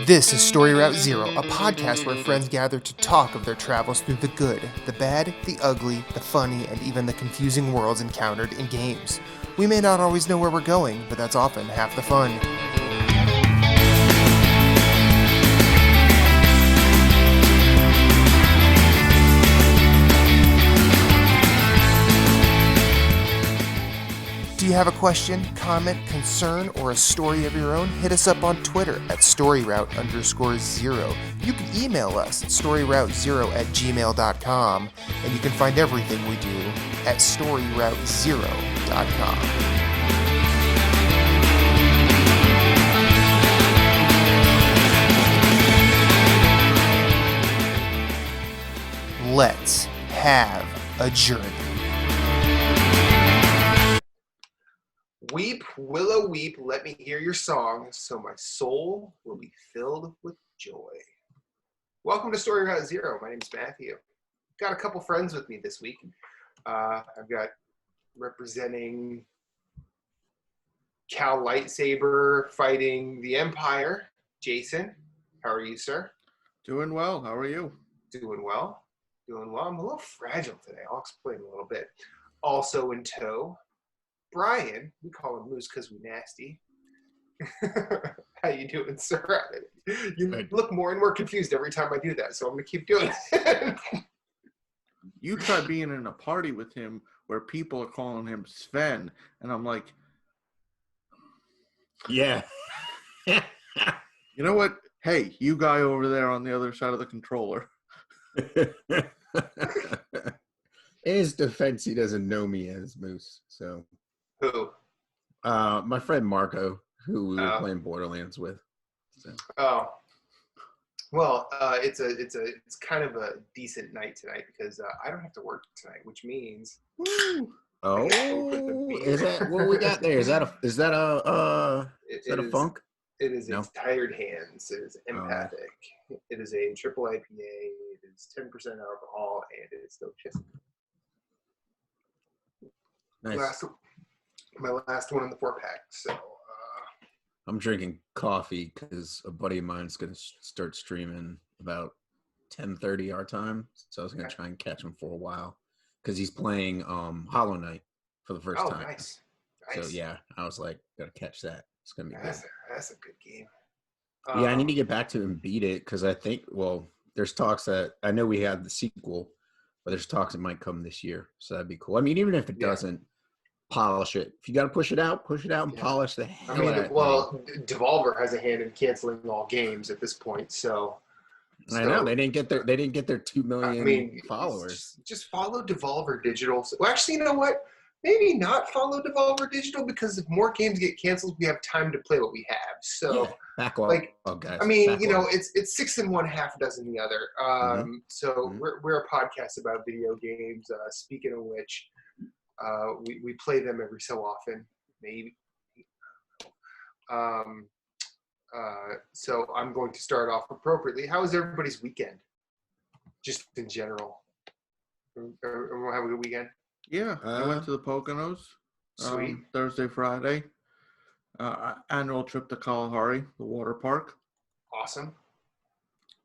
This is Story Route Zero, a podcast where friends gather to talk of their travels through the good, the bad, the ugly, the funny, and even the confusing worlds encountered in games. We may not always know where we're going, but that's often half the fun. Do you have a question, comment, concern, or a story of your own? Hit us up on Twitter at storyroute_0. You can email us at storyroute0@gmail.com, and you can find everything we do at storyroute0.com. Let's have a journey. Weep, willow, weep, let me hear your song, so my soul will be filled with joy. Welcome to Story Route Zero. My name is Matthew. Got a couple friends with me this week. I've got representing Cal Lightsaber fighting the Empire, Jason. How are you, sir? Doing well. How are you? Doing well. Doing well. I'm a little fragile today. I'll explain a little bit. Also in tow, Brian, we call him Moose because we nasty. How you doing, sir? You look more and more confused every time I do that, so I'm going to keep doing it. You try being in a party with him where people are calling him Sven, and I'm like, yeah. You know what? Hey, you guy over there on the other side of the controller. In his defense, he doesn't know me as Moose, so... Who? My friend Marco, who we were playing Borderlands with. So. Oh, well, it's kind of a decent night tonight because I don't have to work tonight, which means. Woo! Oh, is that what we got there? Is that a funk? It is a Tired Hands. It is empathic. It is a triple IPA. It is 10% alcohol, and it is delicious. Nice. My last one in the 4-pack. So I'm drinking coffee because a buddy of mine is going to start streaming about 10:30 our time. So I was going to try and catch him for a while because he's playing Hollow Knight for the first time. Nice. So yeah, I was like, got to catch that. It's going to be good. That's a good game. Yeah, I need to get back to it and beat it because I think, there's talks that I know we have the sequel, but there's talks it might come this year. So that'd be cool. I mean, even if it doesn't, polish it. If you got to push it out and polish the hell out of it. Well, Devolver has a hand in canceling all games at this point, so I know they didn't get their 2 million followers. Just follow Devolver Digital. Well, actually, you know what? Maybe not follow Devolver Digital because if more games get canceled, we have time to play what we have. So backlog, guys. I mean, backlog. it's 6 in one, half a dozen the other. So we're a podcast about video games. Speaking of which. We play them every so often, maybe. So I'm going to start off appropriately. How was everybody's weekend? Just in general. Everyone have a good weekend? Yeah, I went to the Poconos. Sweet. Thursday, Friday. Annual trip to Kalahari, the water park. Awesome.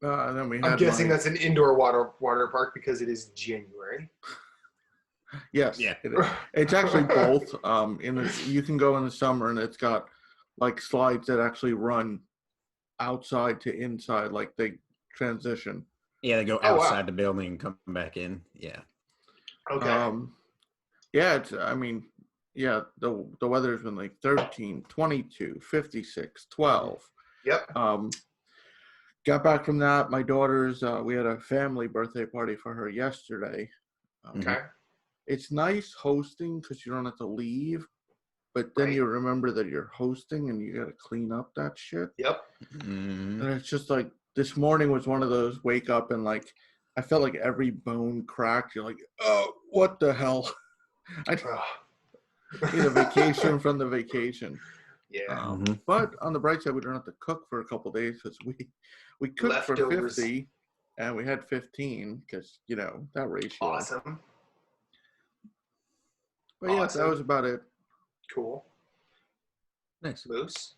And then I'm guessing that's an indoor water park because it is January. Yes, yeah. It's actually both. You can go in the summer, and it's got like slides that actually run outside to inside, like they transition. Yeah, they go outside the building and come back in. Yeah. Okay. The weather's been like 13, 22, 56, 12. Yep. Got back from that. My daughter's. We had a family birthday party for her yesterday. Okay. It's nice hosting because you don't have to leave, but then you remember that you're hosting and you got to clean up that shit. Yep. And it's just like this morning was one of those wake up and like I felt like every bone cracked. You're like, oh, what the hell? I need a vacation from the vacation. Yeah. But on the bright side, we don't have to cook for a couple of days because we cooked Leftovers. For 50 and we had 15 because, that ratio. Awesome. But yeah, that was about it. Cool. Nice. Moose?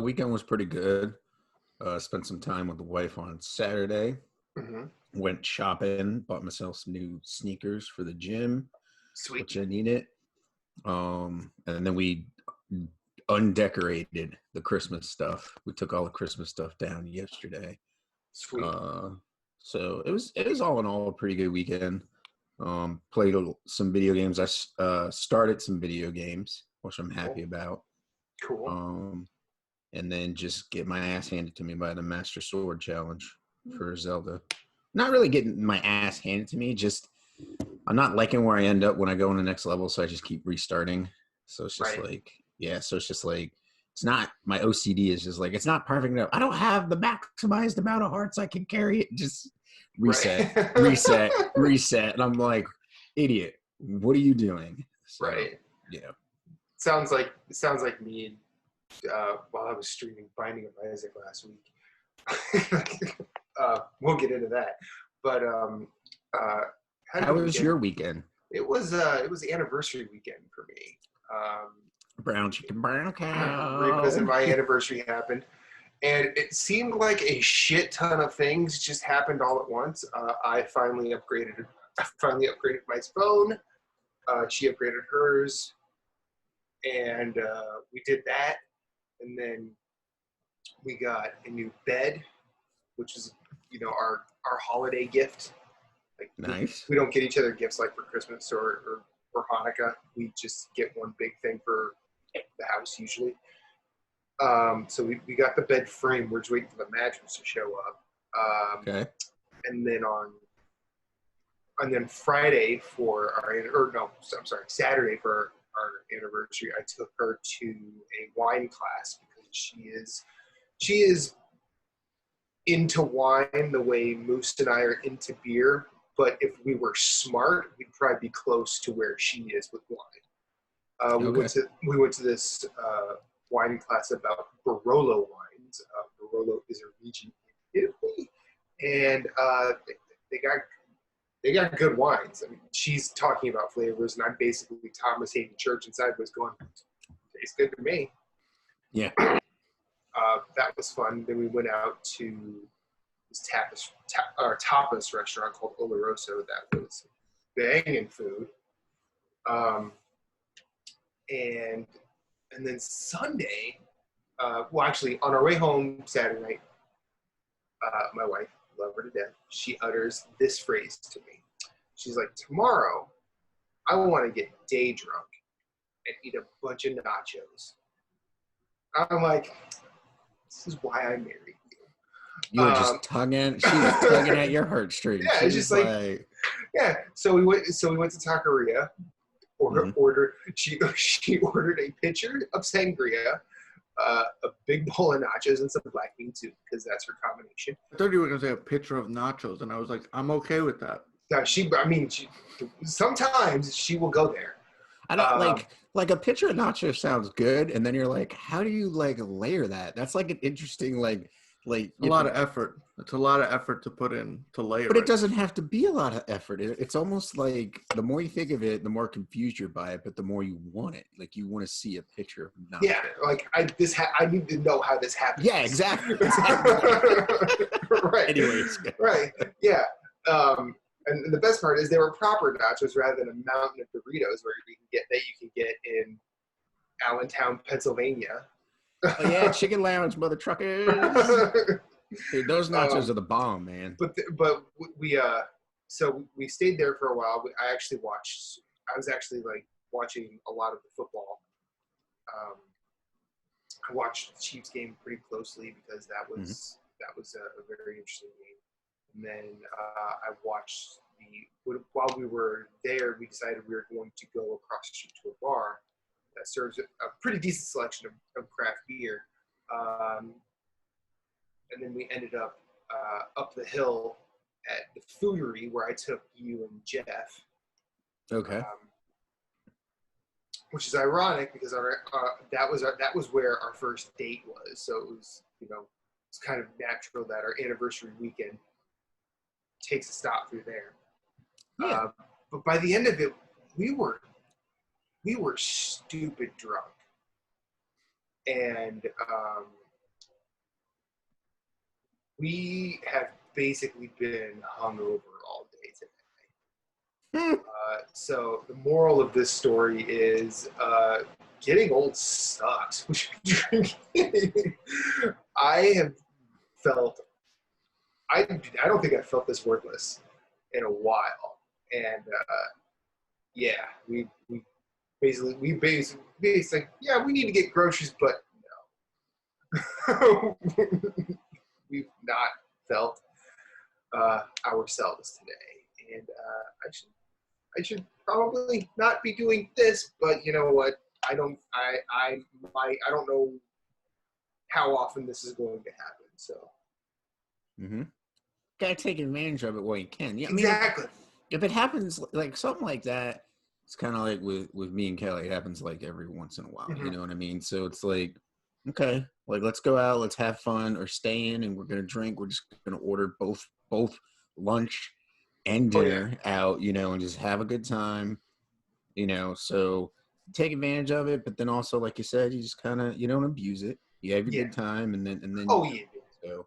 Weekend was pretty good. spent some time with the wife on Saturday. Mm-hmm. Went shopping, bought myself some new sneakers for the gym, Sweet. which I needed. And then we undecorated the Christmas stuff. We took all the Christmas stuff down yesterday. Sweet. So it was all in all a pretty good weekend. Played some video games. I started some video games, which I'm happy about. Cool. And then just get my ass handed to me by the Master Sword Challenge for Zelda. Not really getting my ass handed to me, just I'm not liking where I end up when I go on the next level, so I just keep restarting. So it's just it's not, my OCD is just like, it's not perfect enough. I don't have the maximized amount of hearts I can carry. It just reset, reset. And I'm like, idiot, what are you doing? So, right. Yeah. Sounds like me while I was streaming Binding of Isaac last week. We'll get into that. But how was your weekend? It was the anniversary weekend for me. Brown chicken, brown cow. Revisit my anniversary happened, and it seemed like a shit ton of things just happened all at once. I finally upgraded my phone. She upgraded hers, and we did that. And then we got a new bed, which is, our holiday gift. Like, nice. We don't get each other gifts like for Christmas or Hanukkah. We just get one big thing for the house usually. So we got the bed frame. We're just waiting for the mattress to show up. Okay. And then Friday Saturday for our anniversary, I took her to a wine class because she is into wine the way Moose and I are into beer. But if we were smart, we'd probably be close to where she is with wine. We went to this wine class about Barolo wines. Barolo is a region in Italy, and they got good wines. I mean, she's talking about flavors, and I'm basically Thomas Hayden Church inside was going, tastes good to me. Yeah. That was fun. Then we went out to this tapas restaurant called Oloroso. That was banging food. And then Sunday, actually, on our way home Saturday night, my wife, love her to death, she utters this phrase to me. She's like, tomorrow, I want to get day drunk and eat a bunch of nachos. I'm like, this is why I married you. You were just tugging. She was tugging at your heartstrings. Yeah, it's just like, yeah. So we went to Taqueria. She ordered a pitcher of sangria, a big bowl of nachos, and some black bean soup because that's her combination. I thought you were gonna say a pitcher of nachos, and I was like, I'm okay with that. Now sometimes she will go there. I don't like a pitcher of nachos sounds good, and then you're like, how do you layer that? That's like an interesting a lot of effort. It's a lot of effort to put in to layer. But it doesn't have to be a lot of effort. It's almost like the more you think of it, the more confused you're by it, but the more you want it. Like you want to see a picture of nachos. Yeah, like I need to know how this happened. Yeah, exactly. Right. Anyways. Right. Yeah. And the best part is they were proper nachos rather than a mountain of Doritos you can get in Allentown, Pennsylvania. Oh yeah, Chicken Lounge, mother truckers. Dude, those nachos are the bomb, man. But we stayed there for a while. I was actually watching a lot of the football. I watched the Chiefs game pretty closely because that was a very interesting game. And then I watched while we were there, we decided we were going to go across the street to a bar that serves a pretty decent selection of craft beer. And then we ended up the hill at the Foodery where I took you and Jeff. Okay. Which is ironic because that was where our first date was. So it was it's kind of natural that our anniversary weekend takes a stop through there. Yeah. But by the end of it, we were stupid drunk. And we have basically been hungover all day today. So the moral of this story is getting old sucks. We should be drinking. I have felt, I don't think I've felt this worthless in a while. And yeah, we basically, yeah, we need to get groceries, but no. We've not felt ourselves today. And I should probably not be doing this, but you know what? I don't know how often this is going to happen. So Gotta take advantage of it while you can. Yeah, I mean, exactly. if it happens like something like that, it's kind of like with me and Kelly. It happens like every once in a while. You know what I mean? So it's like, okay, like let's go out, let's have fun, or stay in, and we're gonna drink. We're just gonna order both lunch and dinner out, you know, and just have a good time, you know. So take advantage of it, but then also, like you said, you just kind of you don't abuse it. You have your good time, and then yeah. So,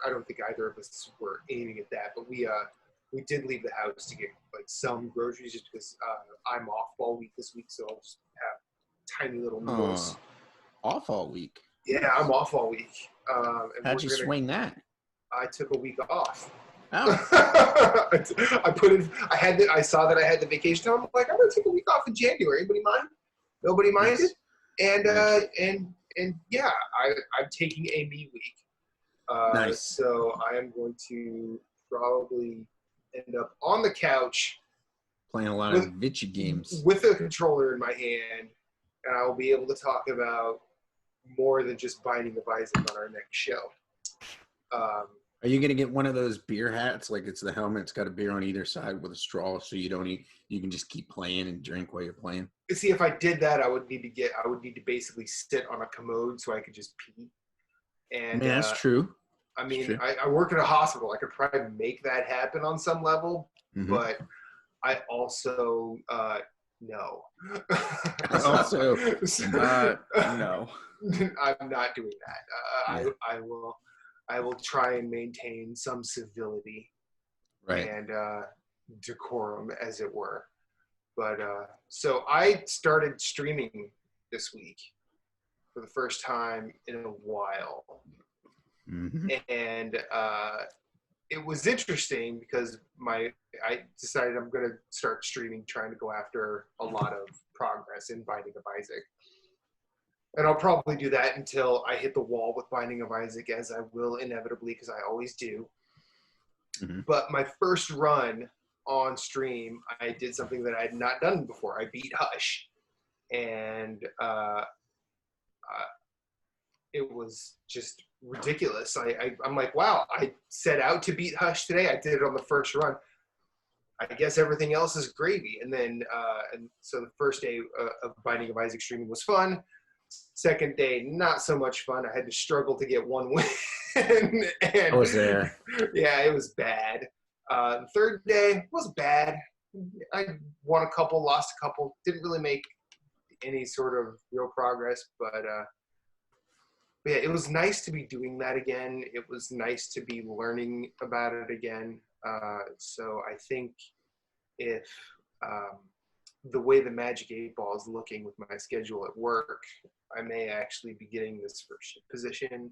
I don't think either of us were aiming at that, but we did leave the house to get like some groceries just because I'm off all week this week, so I'll just have tiny little meals. Off all week. Yeah, I'm off all week. And How'd you swing that? I took a week off. Oh. I put in. I saw that I had the vacation time. I'm like, I'm gonna take a week off in January. Anybody mind? Nobody minded. Nice. And yeah, I'm taking a me week. Nice. So I am going to probably end up on the couch playing a lot of Vichy games with a controller in my hand, and I will be able to talk about more than just Binding of Isaac on our next show. Are you going to get one of those beer hats? Like it's the helmet, it's got a beer on either side with a straw, so you don't eat. You can just keep playing and drink while you're playing. See, if I did that, I would need to basically sit on a commode so I could just pee. And that's true. I mean, I work at a hospital. I could probably make that happen on some level, but I also no. Also, no. I'm not doing that. I will try and maintain some civility and decorum, as it were. But so I started streaming this week for the first time in a while. And it was interesting because I decided I'm going to start streaming, trying to go after a lot of progress in Binding of Isaac. And I'll probably do that until I hit the wall with Binding of Isaac, as I will inevitably, because I always do. But my first run on stream, I did something that I had not done before. I beat Hush. And it was just ridiculous. I'm like, wow, I set out to beat Hush today. I did it on the first run. I guess everything else is gravy. And then, and so the first day of Binding of Isaac streaming was fun. Second day, not so much fun. I had to struggle to get one win. And, I was there. Yeah, it was bad. The third day was bad. I won a couple, lost a couple. Didn't really make any sort of real progress, but yeah, it was nice to be doing that again. It was nice to be learning about it again. So I think if the way the Magic 8 Ball is looking with my schedule at work, I may actually be getting this first position,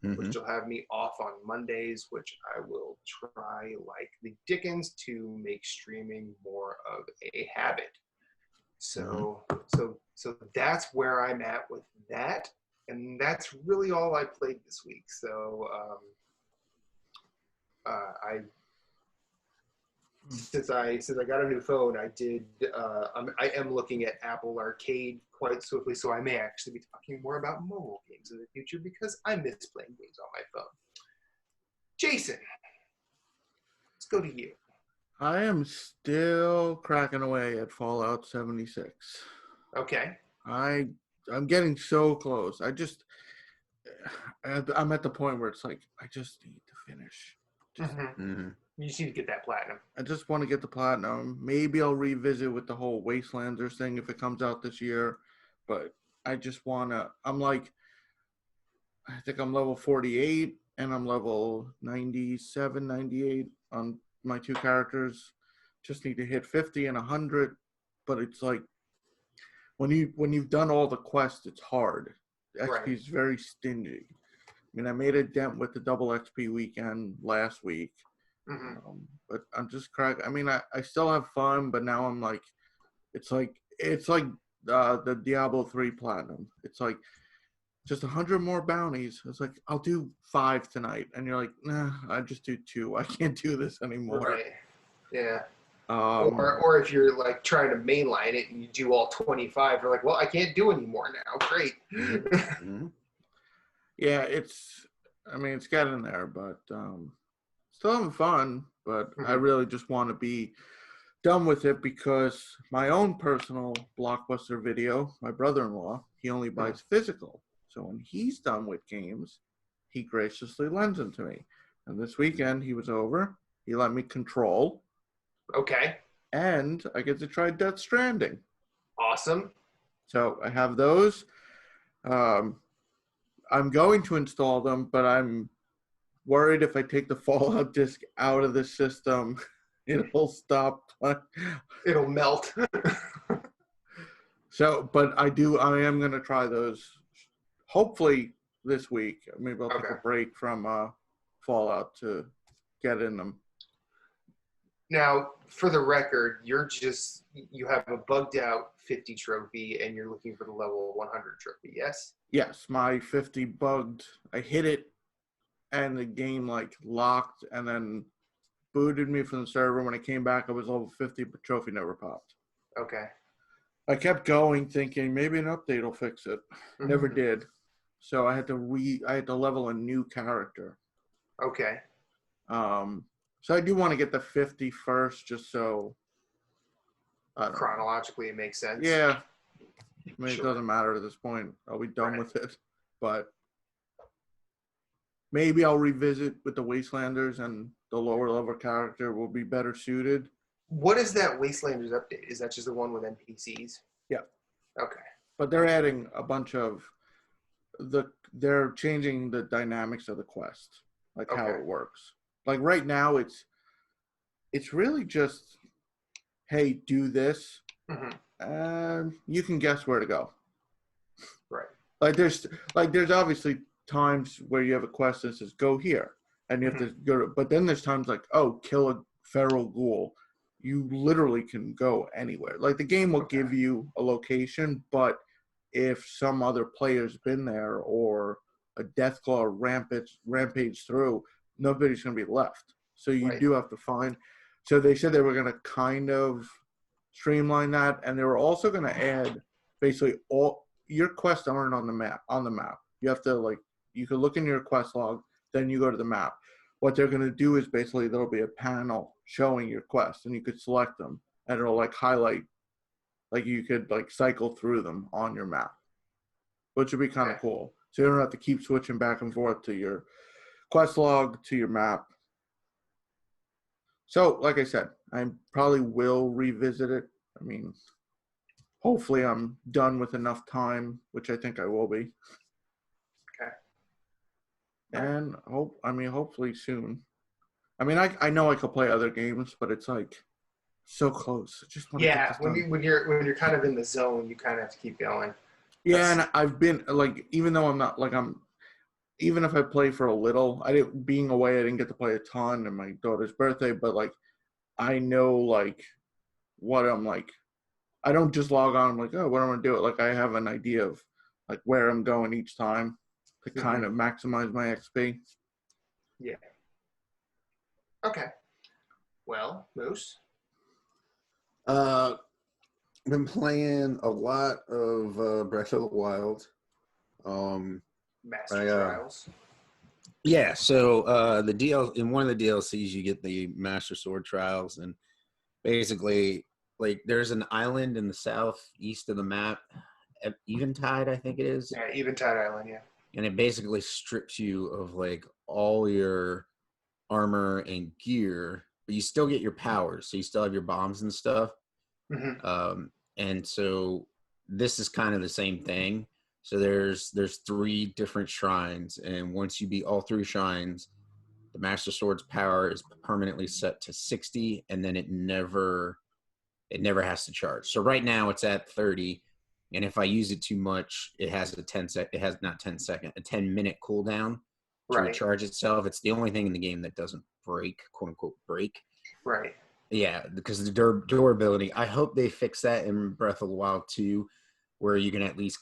which will have me off on Mondays, which I will try like the dickens to make streaming more of a habit. So that's where I'm at with that. And that's really all I played this week. So since I got a new phone, I am looking at Apple Arcade quite swiftly. So I may actually be talking more about mobile games in the future because I miss playing games on my phone. Jason, let's go to you. I am still cracking away at Fallout 76. Okay. I'm getting so close. I'm at the point where it's like, I just need to finish. You just need to get that platinum. I just want to get the platinum. Maybe I'll revisit with the whole Wastelanders thing if it comes out this year. But I just want to, I think I'm level 48. and I'm level 97, 98 on my 2 characters. Just need to hit 50 and 100, but it's like when you've done all the quests, it's hard. The XP is very stingy. I mean, I made a dent with the double XP weekend last week, but I'm just crack. I mean, I still have fun, but now I'm like, it's like the Diablo 3 Platinum. It's like just 100 more bounties. It's like, I'll do 5 tonight, and you're like, nah, I just do 2. I can't do this anymore. Right. Yeah. Or if you're like trying to mainline it and you do all 25, you're like, well, I can't do any more now. Great. Yeah, it's getting there, but still having fun. But I really just want to be done with it because my own personal Blockbuster Video, my brother-in-law, he only buys physical. So when he's done with games, he graciously lends them to me. And this weekend he was over. He let me control. Okay. And I get to try Death Stranding. Awesome. So I have those. I'm going to install them, but I'm worried if I take the Fallout disc out of the system, it'll stop. It'll melt. So, but I am going to try those hopefully this week. Maybe I'll take a break from Fallout to get in them. Now, for the record, you have a bugged out 50 trophy and you're looking for the level 100 trophy, yes? Yes, my 50 bugged. I hit it and the game like locked and then booted me from the server. When I came back, I was level 50, but trophy never popped. Okay. I kept going thinking maybe an update will fix it. Never did. So I had to level a new character. Okay. So I do want to get the 50 first, just so chronologically it makes sense. Yeah. I mean, it doesn't matter at this point. I'll be done with it. But maybe I'll revisit with the Wastelanders and the lower level character will be better suited. What is that Wastelanders update? Is that just the one with NPCs? Yeah. Okay. But they're adding a bunch of they're changing the dynamics of the quest, like how it works. Like right now, it's really just, hey, do this, and you can guess where to go. Right. Like there's obviously times where you have a quest that says go here, and you have to go to, but then there's times like, oh, kill a feral ghoul. You literally can go anywhere. Like the game will give you a location, but if some other player's been there or a Deathclaw rampage through, nobody's going to be left. So you do have to find. So they said they were going to kind of streamline that, and they were also going to add basically all your quests aren't on the map. You have to you can look in your quest log, then you go to the map. What they're going to do is basically there'll be a panel showing your quests, and you could select them, and it'll highlight. You could cycle through them on your map, which would be kind of cool. So you don't have to keep switching back and forth to your quest log to your map. So, like I said, I probably will revisit it. I mean, hopefully I'm done with enough time, which I think I will be. Okay. And hopefully soon. I mean, I know I could play other games, but it's so close. I just want to get this done. when you're kind of in the zone, you kind of have to keep going. Yeah, and I've been even though I'm not even if I play for a little, being away, I didn't get to play a ton, and my daughter's birthday, but I know what I'm I don't just log on. I'm oh, what am I gonna do? I have an idea of where I'm going each time to kind of maximize my XP. Yeah. Okay. Well, Moose. Been playing a lot of Breath of the Wild. Master Trials. Yeah, so in one of the DLCs you get the Master Sword Trials, and basically there's an island in the southeast of the map, Eventide, I think it is. Yeah, Eventide Island, yeah. And it basically strips you of all your armor and gear, but you still get your powers, so you still have your bombs and stuff. And so this is kind of the same thing. So there's 3 different shrines, and once you beat all 3 shrines, the Master Sword's power is permanently set to 60, and then it never has to charge. So right now it's at 30, and if I use it too much, it has a 10-minute cooldown to recharge itself. It's the only thing in the game that doesn't break, quote unquote break. Right. Yeah, because the durability. I hope they fix that in Breath of the Wild 2, where you can at least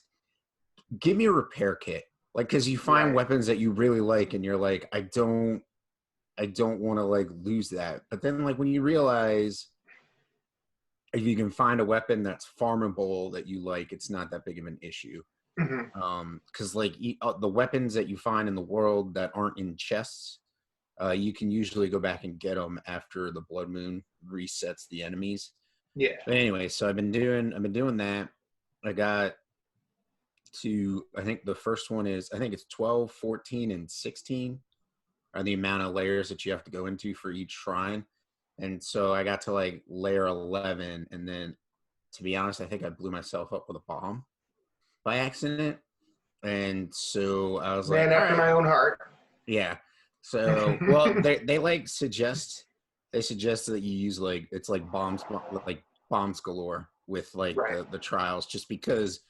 give me a repair kit. Like, because you find weapons that you really like, and you're like, I don't want to like lose that. But then, like, when you realize if you can find a weapon that's farmable that you like, it's not that big of an issue. Because like the weapons that you find in the world that aren't in chests, you can usually go back and get them after the blood moon resets the enemies. Yeah. But anyway, so I've been doing that. I got to, I think the first one is, I think it's 12, 14, and 16 are the amount of layers that you have to go into for each shrine. And so I got to like layer 11, and then, to be honest, I think I blew myself up with a bomb by accident. And so I was like, after my own heart. Yeah. So, well, they like suggest that you use like, it's like bombs galore with like the trials, just because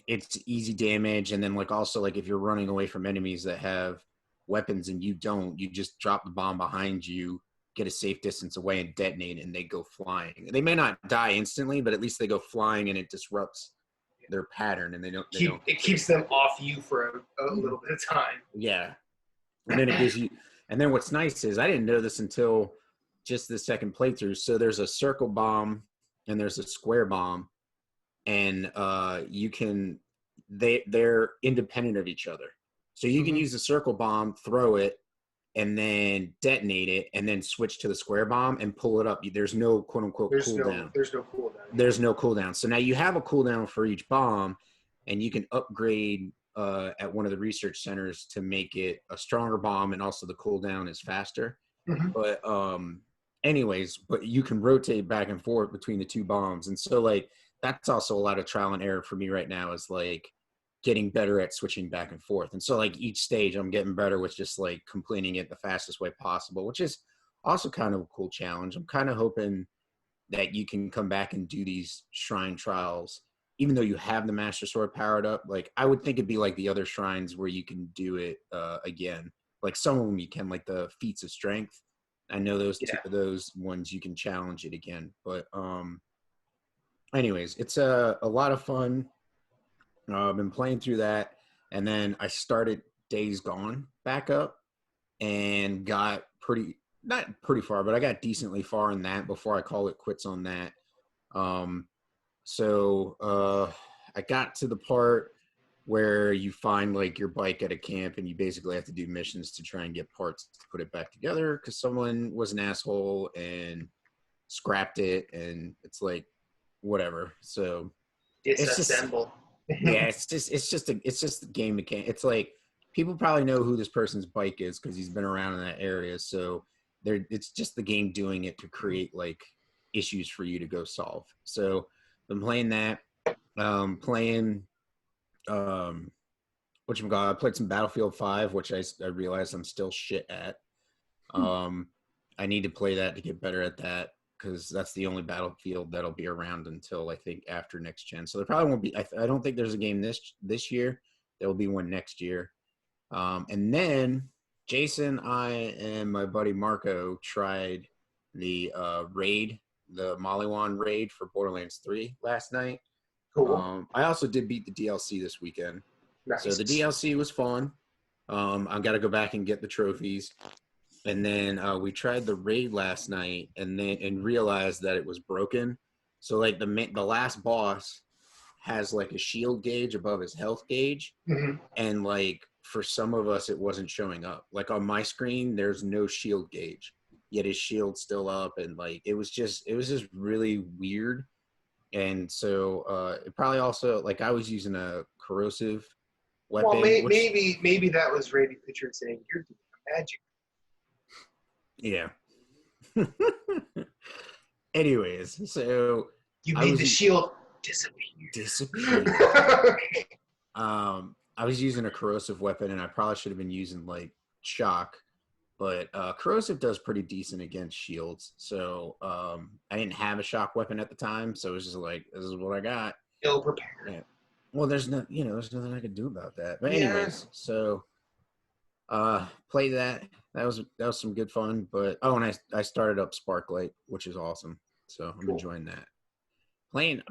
it's easy damage. And then like also like if you're running away from enemies that have weapons and you don't, you just drop the bomb behind you, get a safe distance away and detonate, and they go flying. They may not die instantly, but at least they go flying, and it disrupts their pattern, and it keeps them off you for a little bit of time. Yeah. And then it gives you, and then what's nice is I didn't know this until just the second playthrough. So there's a circle bomb and there's a square bomb, and they're independent of each other. So you can use the circle bomb, throw it, and then detonate it, and then switch to the square bomb and pull it up. There's no quote unquote cooldown. There's no cooldown. There's no cooldown. So now you have a cooldown for each bomb, and you can upgrade at one of the research centers to make it a stronger bomb, and also the cooldown is faster. But anyways, but you can rotate back and forth between the 2 bombs. And so like that's also a lot of trial and error for me right now, is like getting better at switching back and forth. And so like each stage I'm getting better with just like completing it the fastest way possible, which is also kind of a cool challenge. I'm kind of hoping that you can come back and do these shrine trials even though you have the Master Sword powered up. Like I would think it'd be like the other shrines where you can do it again. Like some of them you can, like the feats of strength. I know those those ones you can challenge it again. But anyways, it's a lot of fun. I've been playing through that, and then I started Days Gone back up and got not pretty far, but I got decently far in that before I call it quits on that. So I got to the part where you find like your bike at a camp, and you basically have to do missions to try and get parts to put it back together because someone was an asshole and scrapped it, and it's like whatever. So disassemble. It's just a game mechanic. It's like people probably know who this person's bike is because he's been around in that area. So it's just the game doing it to create like issues for you to go solve. So I'm playing that. Playing I played some Battlefield 5, which I realized I'm still shit at. I need to play that to get better at that, because that's the only Battlefield that'll be around until I think after next gen. So there probably won't be. I don't think there's a game this year. There will be one next year. And then Jason, I, and my buddy Marco tried the raid, the Maliwan raid for Borderlands 3 last night. Cool. I also did beat the DLC this weekend. Nice. So the DLC was fun. I got to go back and get the trophies. And then we tried the raid last night, and realized that it was broken. So like the last boss has like a shield gauge above his health gauge, and like for some of us it wasn't showing up. Like on my screen, there's no shield gauge, yet his shield's still up, and like it was just really weird. And so it probably also, like, I was using a corrosive weapon. Well, maybe that was Randy Pitcher saying you're doing magic. Yeah. Anyways, so you made the shield disappear. I was using a corrosive weapon, and I probably should have been using like shock, but corrosive does pretty decent against shields. So I didn't have a shock weapon at the time, so it was just like, this is what I got. Ill prepared. Yeah. Well, there's there's nothing I could do about that. But Yeah. anyways, so play that. That was some good fun. But and I started up Sparklight, which is awesome. So I'm enjoying that. Playing,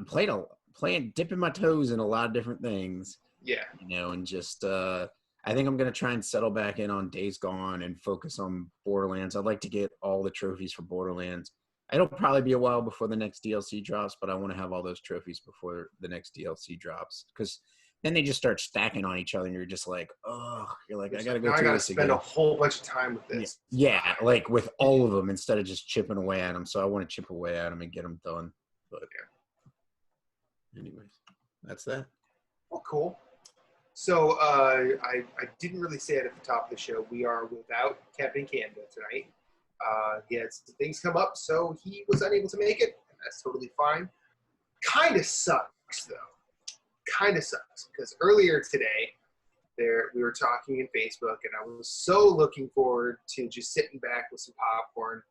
dipping my toes in a lot of different things. Yeah. And just I think I'm gonna try and settle back in on Days Gone and focus on Borderlands. I'd like to get all the trophies for Borderlands. It'll probably be a while before the next DLC drops, but I want to have all those trophies before the next DLC drops, because then they just start stacking on each other, and you're just like, oh, you're like, I gotta go through this again. I gotta spend a whole bunch of time with this. Yeah, like with all of them instead of just chipping away at them. So I want to chip away at them and get them done. But anyways, that's that. Well, cool. So I didn't really say it at the top of the show. We are without Captain Canada tonight. He had some things come up, so he was unable to make it, and that's totally fine. Kind of sucks, though. Kind of sucks, because earlier today, we were talking in Facebook, and I was so looking forward to just sitting back with some popcorn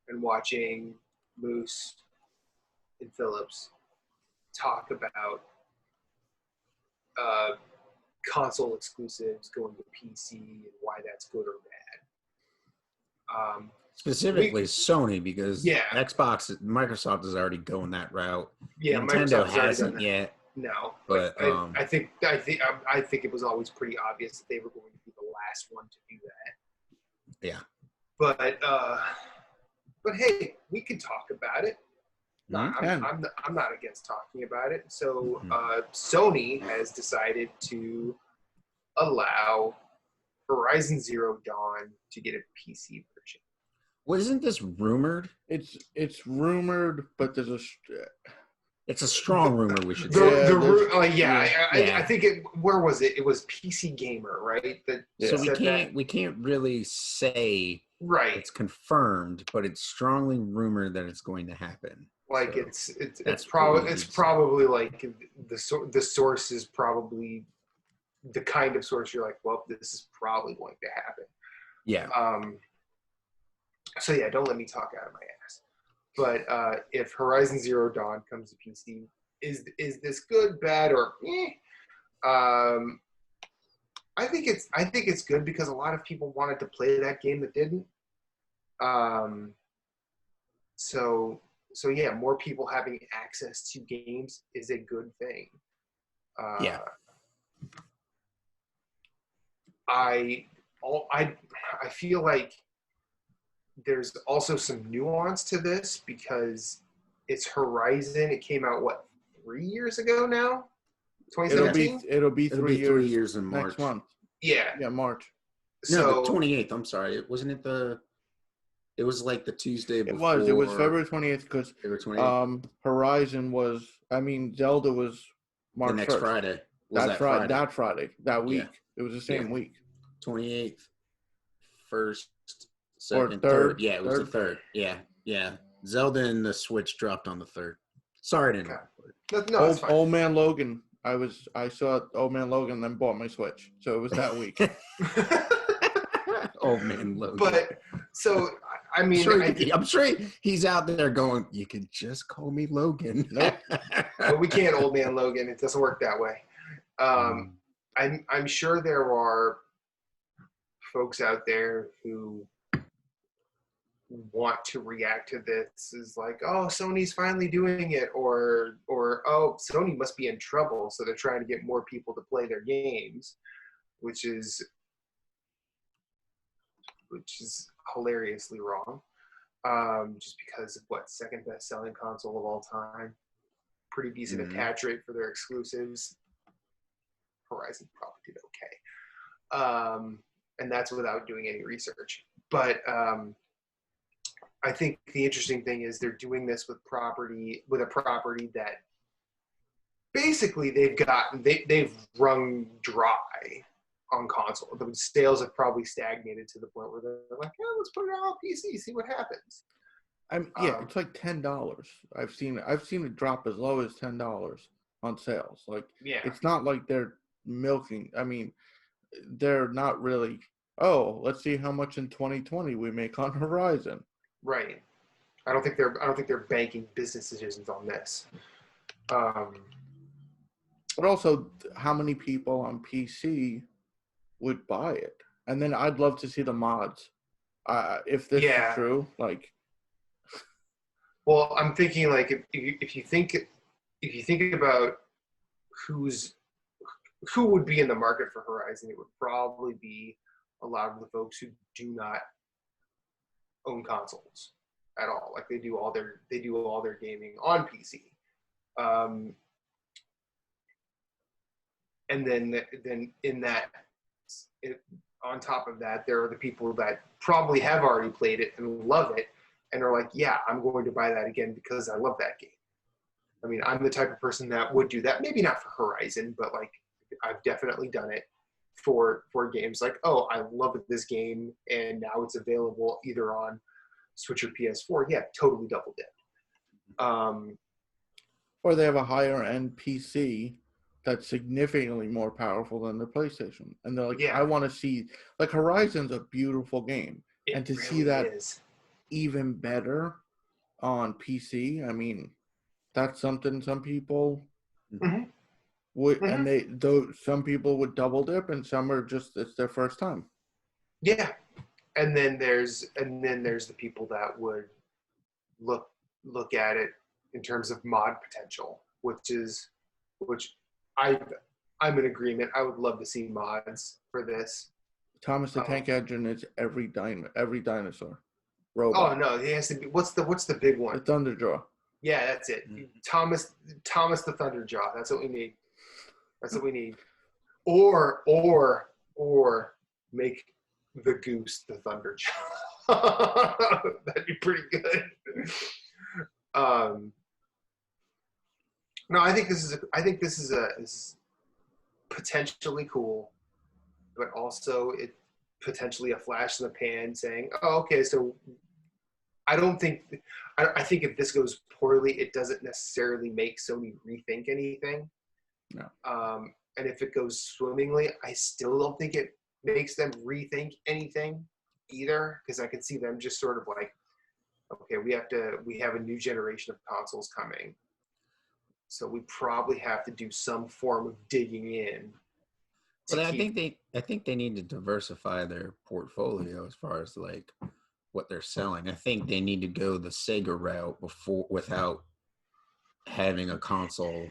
and watching Moose and Phillips talk about console exclusives going to PC and why that's good or bad. Specifically Sony, because Xbox, Microsoft is already going that route. Yeah, Nintendo hasn't yet. No, but I think it was always pretty obvious that they were going to be the last one to do that. Yeah. But hey, we can talk about it. Okay. I'm not against talking about it. So Sony has decided to allow Horizon Zero Dawn to get a PC version. Well, isn't this rumored? It's rumored, but it's a strong rumor. We should say. I think it. Where was it? It was PC Gamer, right? So we can't really say it's confirmed, but it's strongly rumored that it's going to happen. Like so it's probably like the source is probably the kind of source you're like, well, this is probably going to happen. Yeah. So yeah, don't let me talk out of my ass. But if Horizon Zero Dawn comes to PC, is this good, bad, or I think it's good because a lot of people wanted to play that game that didn't. So yeah, more people having access to games is a good thing. I feel like there's also some nuance to this because it's Horizon. It came out 3 years ago now? 2017? It'll be 3 years. 3 years in March. Next month. Yeah, March. No, the 28th. I'm sorry. Wasn't it it was like the Tuesday before. It was February 28th because Horizon was, Zelda was March 1st. The next Friday. That Friday. That week. Yeah. It was the same week. 28th, 1st, 2nd, 3rd. Yeah, it was the 3rd. Yeah. Zelda and the Switch dropped on the 3rd. Sorry to interrupt. No, it's fine. Old Man Logan. I saw Old Man Logan, then bought my Switch. So it was that week. Old Man Logan. But so I'm sure he's out there going, you can just call me Logan. Nope. Well, we can't Old Man Logan. It doesn't work that way. I'm sure there are folks out there who want to react to this as like, oh, Sony's finally doing it, or oh, Sony must be in trouble, so they're trying to get more people to play their games, which is hilariously wrong. Just because of second best selling console of all time, pretty decent attach rate for their exclusives. Horizon probably did okay, and that's without doing any research. But I think the interesting thing is they're doing this with a property that basically they've wrung dry on console. The sales have probably stagnated to the point where they're like, yeah, let's put it out on PC, see what happens. It's like $10. I've seen it drop as low as $10 on sales. Like, it's not like they're milking. I mean, they're not really. Oh, let's see how much in 2020 we make on Horizon. Right. I don't think they're banking business decisions on this. But also, how many people on PC would buy it? And then I'd love to see the mods. If this is true, like. Well, I'm thinking like if you think about who would be in the market for Horizon, it would probably be a lot of the folks who do not own consoles at all. Like they do all their gaming on PC. And then in that, on top of that, there are the people that probably have already played it and love it and are like, yeah, I'm going to buy that again because I love that game. I mean, I'm the type of person that would do that. Maybe not for Horizon, but like I've definitely done it for games like, oh, I love this game and now it's available either on Switch or PS4. Yeah, totally double dip. Or they have a higher end PC that's significantly more powerful than the PlayStation. And they're like, I want to see, like, Horizon's a beautiful game. And to really see that even better on PC, I mean, that's something some people would, and some people would double dip, and some are just, it's their first time. Yeah. And then there's the people that would look at it in terms of mod potential, which I'm in agreement. I would love to see mods for this. Thomas the Tank Engine is every dinosaur robot. Oh no, he has to be. What's the big one? The Thunderjaw. Yeah, that's it. Thomas the Thunderjaw. That's what we need. Or make the Goose the Thunderjaw. That'd be pretty good. No, I think this is potentially cool, but also it potentially a flash in the pan saying, "Oh, okay, so I think if this goes poorly, it doesn't necessarily make Sony rethink anything. No. And if it goes swimmingly, I still don't think it makes them rethink anything either, because I could see them just sort of like, okay, we have a new generation of consoles coming. So we probably have to do some form of digging in. But I think they need to diversify their portfolio as far as like what they're selling. I think they need to go the Sega route without having a console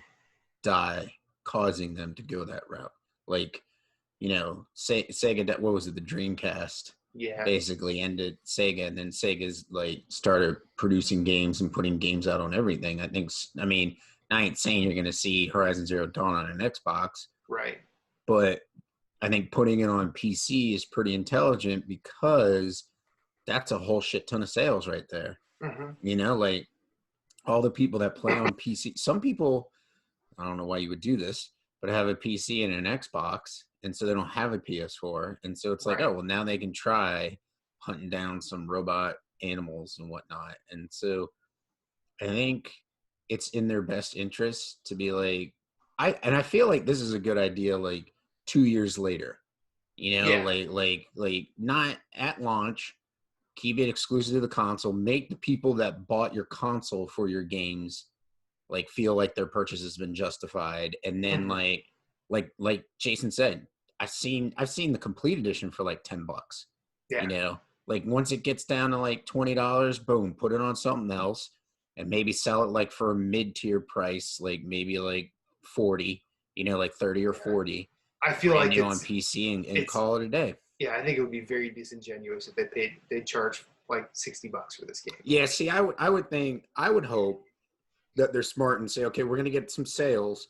die, causing them to go that route. Like, you know, Sega, what was it, the Dreamcast? Yeah. Basically ended Sega, and then Sega's like started producing games and putting games out on everything. I mean, I ain't saying you're going to see Horizon Zero Dawn on an Xbox. Right. But I think putting it on PC is pretty intelligent because that's a whole shit ton of sales right there. Mm-hmm. You know, like all the people that play on PC. Some people, I don't know why you would do this, but have a PC and an Xbox, and so they don't have a PS4. And so it's like, oh, well, now they can try hunting down some robot animals and whatnot. And so I think it's in their best interest to be like, I feel like this is a good idea, like 2 years later, you know, like not at launch, keep it exclusive to the console, make the people that bought your console for your games like feel like their purchase has been justified. And then like Jason said, I've seen the complete edition for like $10, you know, like once it gets down to like $20, boom, put it on something else and maybe sell it like for a mid-tier price, like maybe like 40, you know, like 30 or 40. I feel like on PC and call it a day. Yeah, I think it would be very disingenuous if they charge like $60 for this game. Yeah, see, I would hope that they're smart and say, okay, we're going to get some sales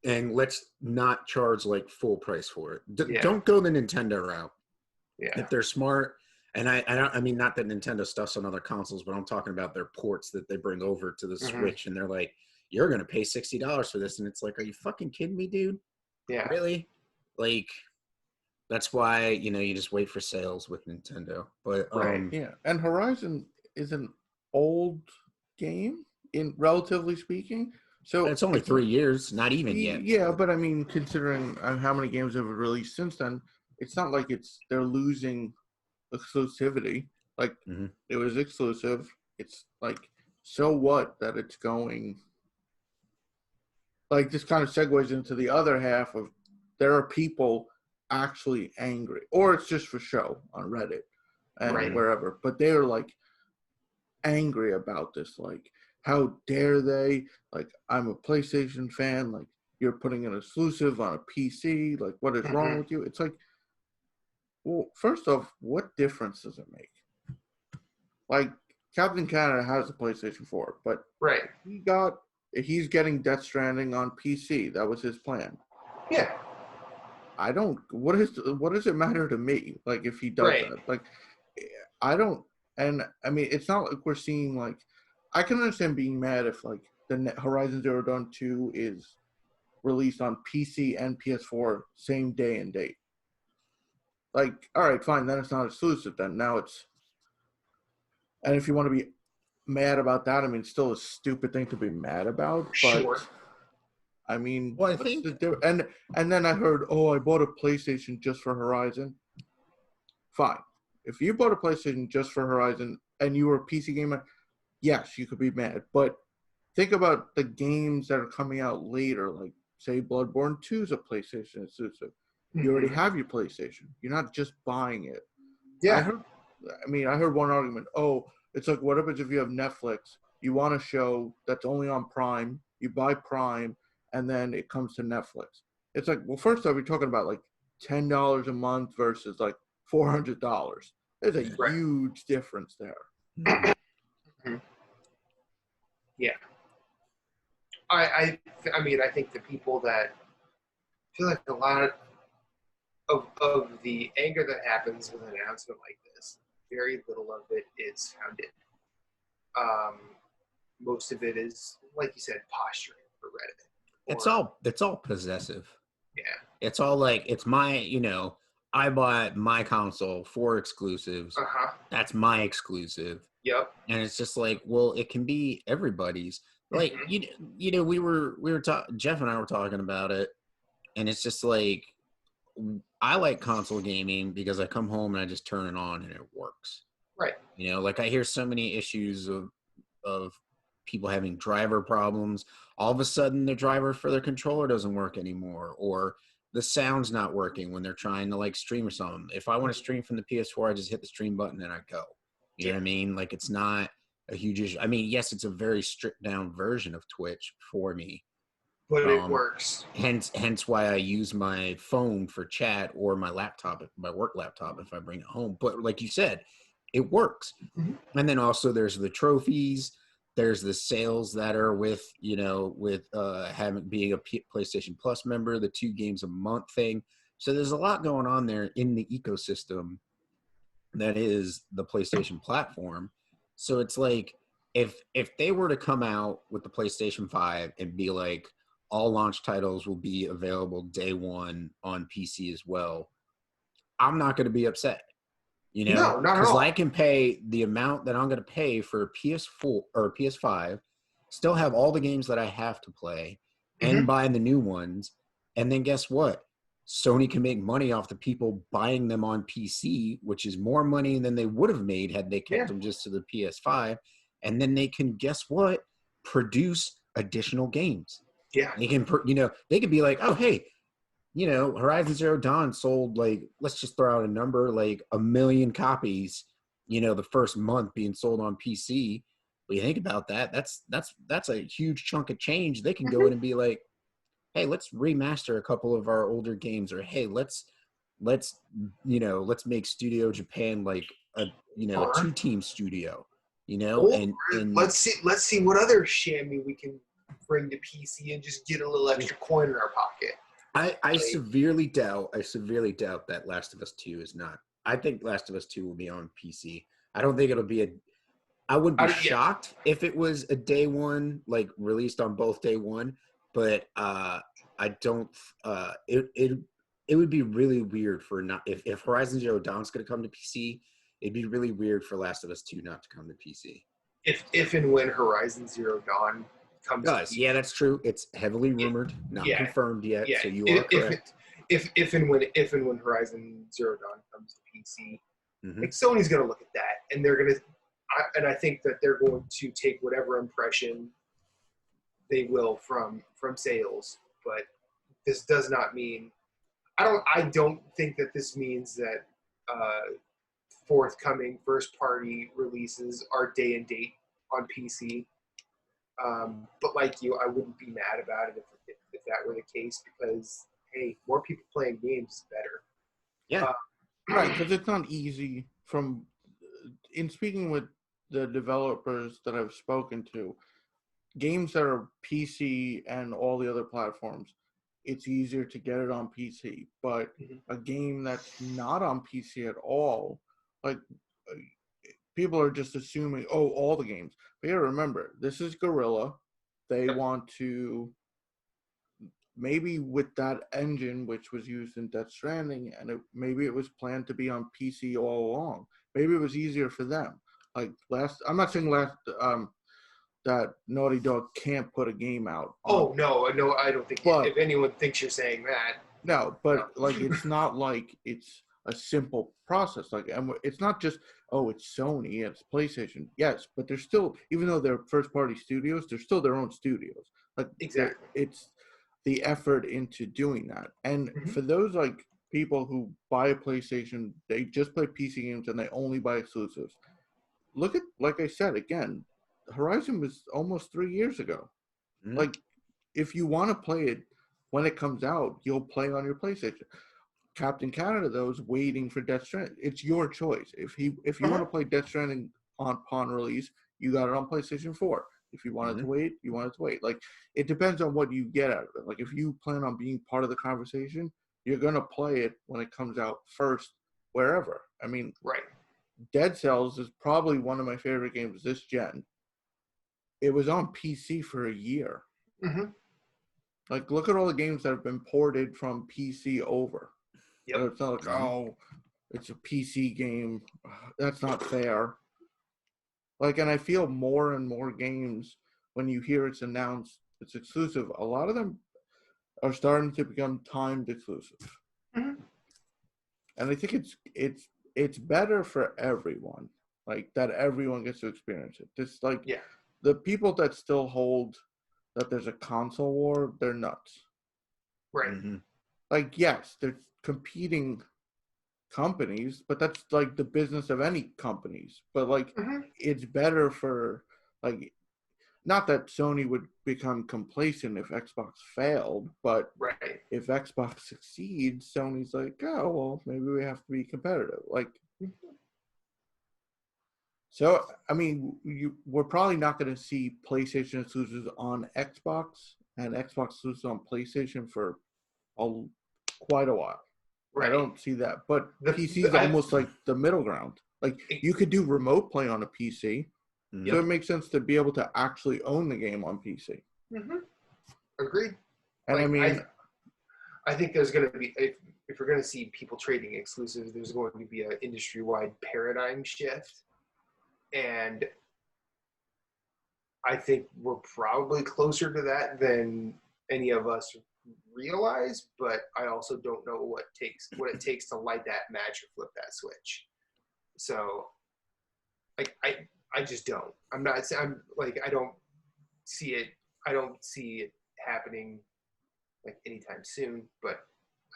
and let's not charge like full price for it. Don't go the Nintendo route. Yeah. If they're smart, and I mean, not that Nintendo stuffs on other consoles, but I'm talking about their ports that they bring over to the Switch, and they're like, you're going to pay $60 for this. And it's like, are you fucking kidding me, dude? Yeah. Really? Like, that's why, you know, you just wait for sales with Nintendo. But yeah. And Horizon is an old game, in relatively speaking, So It's only 3 years, not even yet. Yeah, but I mean, considering how many games have released since then, it's not like they're losing exclusivity. Like Mm-hmm. it was exclusive. It's like, so what that it's going. Like this kind of segues into the other half of there are people actually angry, or it's just for show on Reddit and wherever, but they are like angry about this. Like, how dare they? Like, I'm a PlayStation fan. Like, you're putting an exclusive on a PC. Like, what is wrong with you? It's like, well, first off, what difference does it make? Like, Captain Canada has a PlayStation 4, but he's getting Death Stranding on PC. That was his plan. Yeah. I don't. What does it matter to me? Like, if he does that, like, I don't. And I mean, it's not like we're seeing like. I can understand being mad if like the Horizon Zero Dawn 2 is released on PC and PS4 same day and date. Like, all right, fine, then it's not exclusive. Then now it's. And if you want to be mad about that, I mean, it's still a stupid thing to be mad about. But Sure. I mean, well, I think, and then I heard, oh, I bought a PlayStation just for Horizon. Fine. If you bought a PlayStation just for Horizon and you were a PC gamer, yes, you could be mad. But think about the games that are coming out later, like, say, Bloodborne 2 is a PlayStation exclusive. You already have your PlayStation. You're not just buying it. Yeah. I heard one argument. Oh, it's like, what happens if you have Netflix? You want a show that's only on Prime. You buy Prime, and then it comes to Netflix. It's like, well, first off, you're talking about like $10 a month versus like $400. There's a huge difference there. Yeah. I mean, I think the people that feel like a lot of the anger that happens with an announcement like this, very little of it is founded. Most of it is, like you said, posturing for Reddit. It's all possessive. Yeah. It's all like, it's my, I bought my console for exclusives. That's my exclusive. Yep. And it's just like, well, it can be everybody's. Like, we were talking, Jeff and I were talking about it, and it's just like, I like console gaming because I come home and I just turn it on and it works. Right. Like I hear so many issues of people having driver problems. All of a sudden the driver for their controller doesn't work anymore, or the sound's not working when they're trying to like stream or something. If I want to stream from the PS4, I just hit the stream button and I go. You know what I mean? Like, it's not a huge issue. I mean, yes, it's a very stripped down version of Twitch for me. But it works. Hence why I use my phone for chat, or my laptop, my work laptop, if I bring it home. But like you said, it works. And then also there's the trophies. There's the sales that are with having being a PlayStation Plus member, the 2 games a month thing. So there's a lot going on there in the ecosystem that is the PlayStation platform. So it's like, if they were to come out with the PlayStation 5 and be like, all launch titles will be available day one on PC as well, I'm not going to be upset. No, not at because all. I can pay the amount that I'm going to pay for PS4 or PS5, still have all the games that I have to play, and buy the new ones. And then guess what? Sony can make money off the people buying them on PC, which is more money than they would have made had they kept them just to the PS5. And then they can, guess what? Produce additional games. Yeah. They can, they could be like, oh, hey, Horizon Zero Dawn sold, like, let's just throw out a number, like 1 million copies, the first month being sold on PC. When you think about that, that's a huge chunk of change. They can go in and be like, hey, let's remaster a couple of our older games, or hey, let's make Studio Japan like a 2-team studio, and let's see what other chamois we can bring to PC and just get a little extra coin in our pocket. I severely doubt that Last of Us 2 is not. I think Last of Us 2 will be on PC. I don't think it'll be I would be shocked if it was a day one, like released on both day one, but I don't. It would be really weird for not if Horizon Zero Dawn's going to come to PC. It'd be really weird for Last of Us 2 not to come to PC. If and when Horizon Zero Dawn comes. Does. Yeah, that's true. It's heavily rumored, not confirmed yet. Yeah. So you are correct. If and when Horizon Zero Dawn comes to PC, Mm-hmm. like Sony's gonna look at that, and they're gonna, and I think that they're going to take whatever impression they will from sales, but this does not mean. I don't think that this means that forthcoming first-party releases are day and date on PC. But like you, I wouldn't be mad about it if that were the case, because hey, more people playing games is better. Yeah. Right, because it's not easy. In speaking with the developers that I've spoken to, games that are PC and all the other platforms, it's easier to get it on PC. But a game that's not on PC at all, like people are just assuming, all the games. But you gotta remember, this is Guerrilla. They want to, maybe with that engine, which was used in Death Stranding, and maybe it was planned to be on PC all along. Maybe it was easier for them. Like I'm not saying that Naughty Dog can't put a game out. No, I don't think. If anyone thinks you're saying that, no. Like it's not like it's a simple process. Like, and it's not just it's Sony, it's PlayStation. Yes, but they're still, even though they're first-party studios, they're still their own studios. Like exactly, it's the effort into doing that. And for those like people who buy a PlayStation, they just play PC games and they only buy exclusives. Look at, like I said again, Horizon was almost 3 years ago. Mm-hmm. Like, if you want to play it when it comes out, you'll play on your PlayStation. Captain Canada, though, is waiting for Death Stranding. It's your choice. If you want to play Death Stranding upon release, you got it on PlayStation 4. If you wanted to wait, you wanted to wait. Like, it depends on what you get out of it. Like, if you plan on being part of the conversation, you're going to play it when it comes out first, wherever. I mean, right. Dead Cells is probably one of my favorite games this gen. It was on PC for a year. Mm-hmm. Like, look at all the games that have been ported from PC over. Yep. It's not like, it's a PC game. That's not fair. Like, and I feel more and more games, when you hear it's announced, it's exclusive, a lot of them are starting to become timed exclusive. Mm-hmm. And I think it's better for everyone, like, that everyone gets to experience it. Just like the people that still hold that there's a console war, they're nuts. Right. Mm-hmm. Like, yes, they're competing companies, but that's like the business of any companies. But like, it's better for, like, not that Sony would become complacent if Xbox failed, but if Xbox succeeds, Sony's like, oh, well, maybe we have to be competitive. Like, so, I mean, we're probably not going to see PlayStation exclusives on Xbox and Xbox exclusives on PlayStation for quite a while. Right. I don't see that. But PC is almost like the middle ground. Like, you could do remote play on a PC. So it makes sense to be able to actually own the game on PC. Mm-hmm. Agreed. And like, I mean, I think there's going to be, if we're going to see people trading exclusives, there's going to be an industry-wide paradigm shift. And I think we're probably closer to that than any of us realize, but I also don't know what it takes to light that match or flip that switch. So, like, I just don't. I'm like, I don't see it happening like anytime soon, but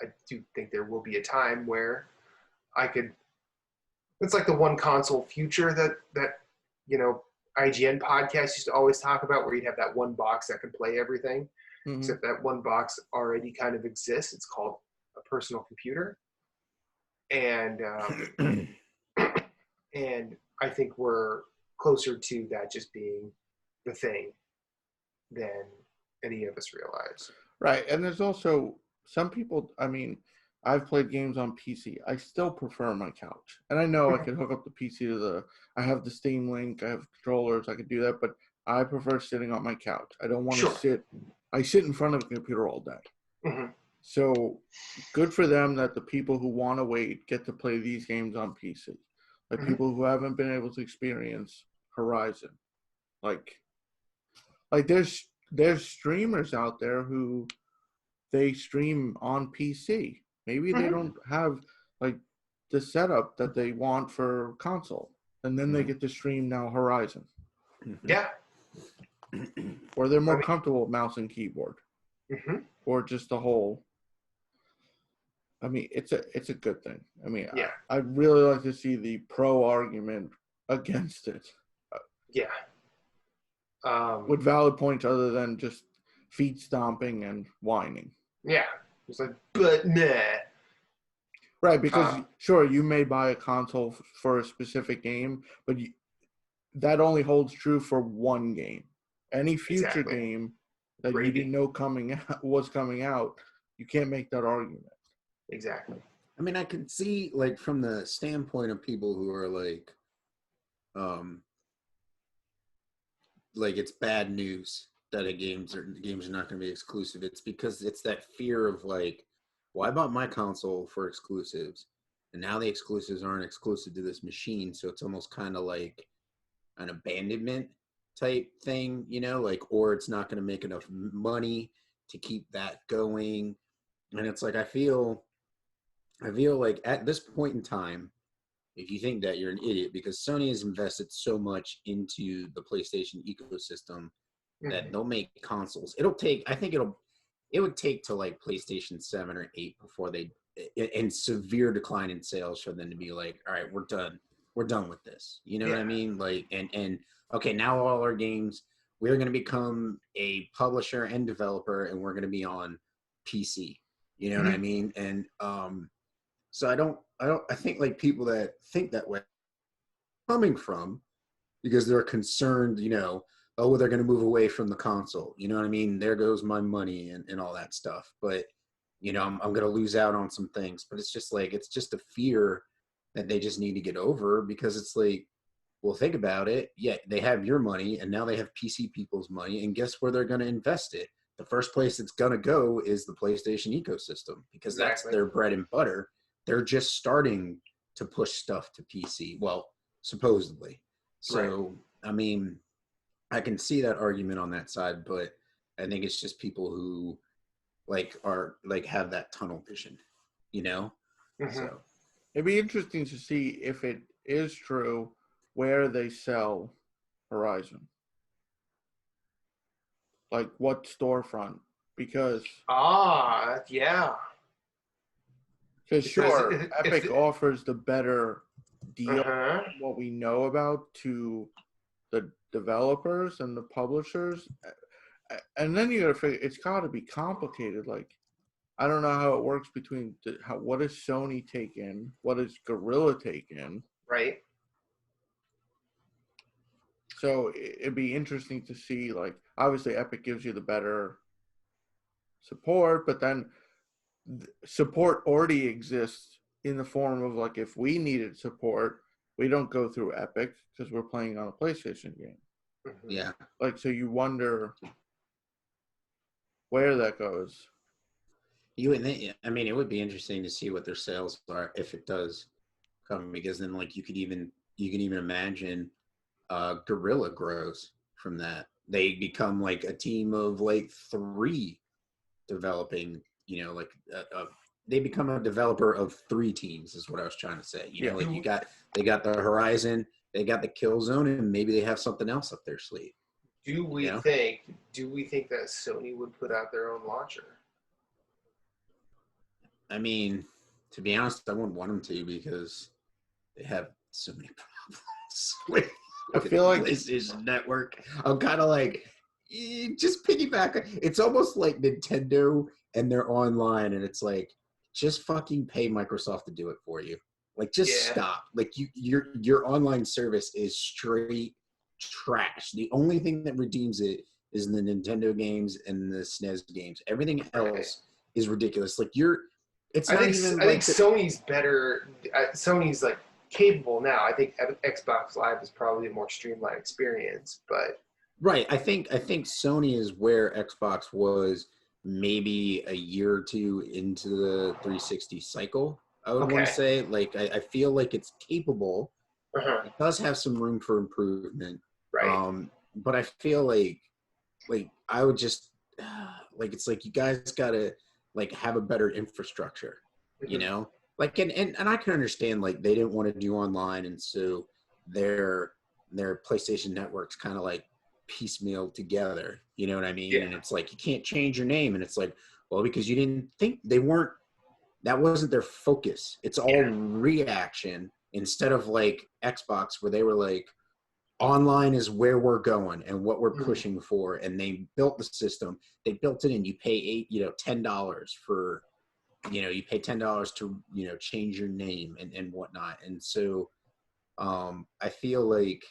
I do think there will be a time where it's like the one console future that IGN podcast used to always talk about, where you'd have that one box that can play everything. Mm-hmm. Except that one box already kind of exists. It's called a personal computer. And and I think we're closer to that just being the thing than any of us realize. Right. And there's also some people, I mean, I've played games on PC. I still prefer my couch. And I know I can hook up the PC to I have the Steam Link, I have controllers, I could do that, but I prefer sitting on my couch. I don't want to I sit in front of a computer all day. Mm-hmm. So good for them that the people who want to wait get to play these games on PC. Like, people who haven't been able to experience Horizon. Like there's there's streamers out there who they stream on PC. Maybe they don't have like the setup that they want for console, and then they get to stream now Horizon. Yeah. Or they're more comfortable with mouse and keyboard, or just the whole. I mean, it's a good thing. I mean, yeah. I'd really like to see the pro argument against it. Yeah. With valid points other than just feet stomping and whining. Yeah. It's like, but nah. Right, because sure, you may buy a console for a specific game, but that only holds true for one game. Any future game that you didn't know was coming out, you can't make that argument. Exactly. I mean, I can see, like, from the standpoint of people who are like it's bad news that games are not going to be exclusive. It's because it's that fear of like, well, I bought my console for exclusives, and now the exclusives aren't exclusive to this machine, so it's almost kind of like an abandonment type thing, you know, like, or it's not going to make enough money to keep that going. And it's like, I feel like at this point in time, if you think that, you're an idiot, because Sony has invested so much into the PlayStation ecosystem that they'll make consoles. It would take to like PlayStation 7 or 8 before they, in severe decline in sales, for them to be like, all right, we're done with this. You know what I mean? Like, and okay, now all our games, we're going to become a publisher and developer, and we're going to be on PC. You know what I mean? And so I think like people that think that way coming from, because they're concerned, you know, oh, well, they're going to move away from the console. You know what I mean? There goes my money and all that stuff. But, you know, I'm going to lose out on some things. But it's just like, it's just a fear that they just need to get over, because it's like, well, think about it. Yeah, they have your money, and now they have PC people's money. And guess where they're going to invest it? The first place it's going to go is the PlayStation ecosystem, because that's their bread and butter. They're just starting to push stuff to PC. Well, supposedly. So, I mean, I can see that argument on that side, but I think it's just people who like are like have that tunnel vision, you know? So it'd be interesting to see if it is true where they sell Horizon. Like what storefront? Because yeah. Because sure, Epic offers the better deal, what we know about, to the developers and the publishers, and then you gotta figure it's got to be complicated. Like, I don't know how it works between what does Sony take in, what does Guerrilla take in, right? So it'd be interesting to see. Like, obviously, Epic gives you the better support, but then support already exists in the form of, like, if we needed support, we don't go through Epic because we're playing on a PlayStation game. Yeah. Like, so you wonder where that goes. You would think, I mean, it would be interesting to see what their sales are if it does come, because then like you can even imagine Guerrilla grows from that. They become like a team of like 3 developing, you know, like they become a developer of 3 teams is what I was trying to say. You know, like they got the Horizon, they got the Killzone, and maybe they have something else up their sleeve. Do we think that Sony would put out their own launcher? I mean, to be honest, I wouldn't want them to, because they have so many problems with I feel like PlayStation Network. I'm kind of like, just piggyback. It's almost like Nintendo and they're online, and it's like, just fucking pay Microsoft to do it for you. Like, just stop. Like, your online service is straight trash. The only thing that redeems it is the Nintendo games and the SNES games. Everything else is ridiculous. Like, I think Sony's better. Sony's like capable now. I think Xbox Live is probably a more streamlined experience, but right. I think Sony is where Xbox was maybe a year or 2 into the 360 cycle. I would want to say, like, I feel like it's capable. It does have some room for improvement. Right. But I feel like like I would just like it's like you guys gotta like have a better infrastructure, you Mhm. know? Like and I can understand like they didn't want to do online, and so their PlayStation networks kind of like piecemeal together, you know what I mean? Yeah. And it's like you can't change your name, and it's like, well, because you didn't think they weren't, that wasn't their focus. It's all Yeah. reaction instead of like Xbox where they were like, online is where we're going and what we're Mhm. pushing for, and they built the system. They built it in. You pay $10 for, you pay $10 to change your name and whatnot. And so I feel like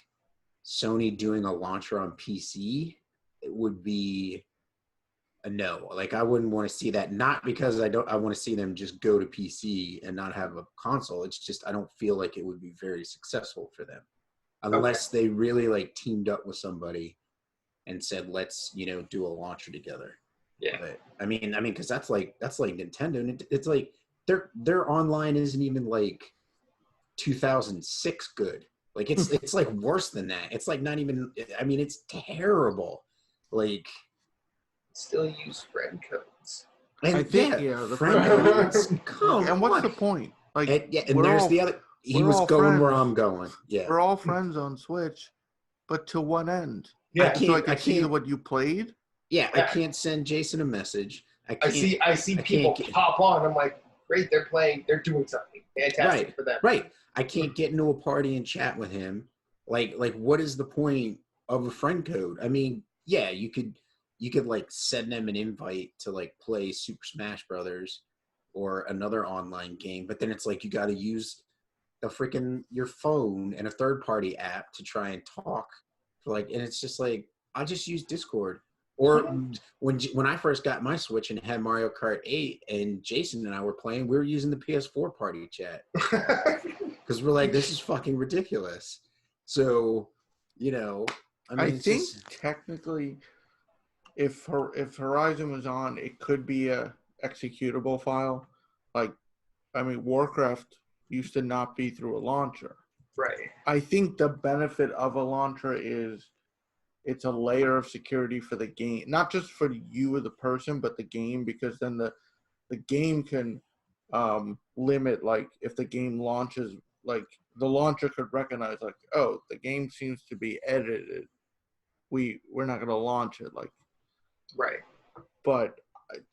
Sony doing a launcher on PC, it would be a no. Like I wouldn't want to see that, not because I want to see them just go to PC and not have a console. It's just I don't feel like it would be very successful for them Okay. unless they really like teamed up with somebody and said, let's, do a launcher together. Yeah. But because that's like Nintendo. And it's like their online isn't even like 2006 good. Like it's like worse than that. It's like not even. I mean, it's terrible. Like, Still use friend codes. and I think the friend friend codes. Come and what's on. the point? Like, And there's the other. He we're was all going where friends. I'm going. Yeah. We're all friends on Switch, but to what end? Yeah. So I can I see can't. what you played. Yeah, I Yeah. can't send Jason a message. I see people pop on. I'm like, great, they're playing, they're doing something fantastic for them. Right. I can't get into a party and chat with him. Like what is the point of a friend code? I mean, yeah, you could like send them an invite to like play Super Smash Brothers or another online game, but then it's like you got to use the freaking your phone and a third party app to try and talk for like, and it's just like I just use Discord. Or when I first got my Switch and had Mario Kart 8 and Jason and I were playing, we were using the PS4 party chat because we're like, this is fucking ridiculous. So, I it's think just, technically, if Horizon was on, it could be a executable file. Like, Warcraft used to not be through a launcher. Right. I think the benefit of a launcher is it's a layer of security for the game, not just for you as a person, but the game, because then the game can limit, like, if the game launches, like, the launcher could recognize, like, oh, the game seems to be edited. We're not going to launch it, like. Right. But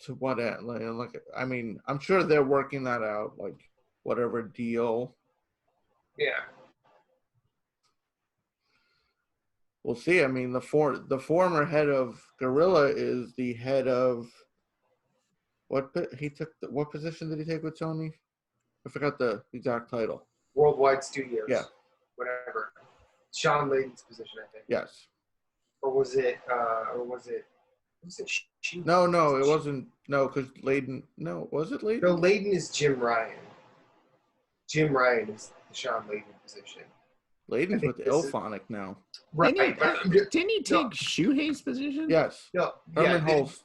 to what end? Like, I'm sure they're working that out, like, whatever deal. Yeah. We'll see. The former head of Gorilla is the head of what position did he take with Sony? I forgot the exact title. Worldwide Studios. Yeah. Whatever. Sean Layden's position, I think. Yes. Or was it? No, it wasn't. No, because Layden. No, was it Layden? No, Layden is Jim Ryan. Jim Ryan is the Sean Layden position. Layden's with Ilphonic now. Right. Didn't he take Shuhei's position? Yes. No. Herman Holst.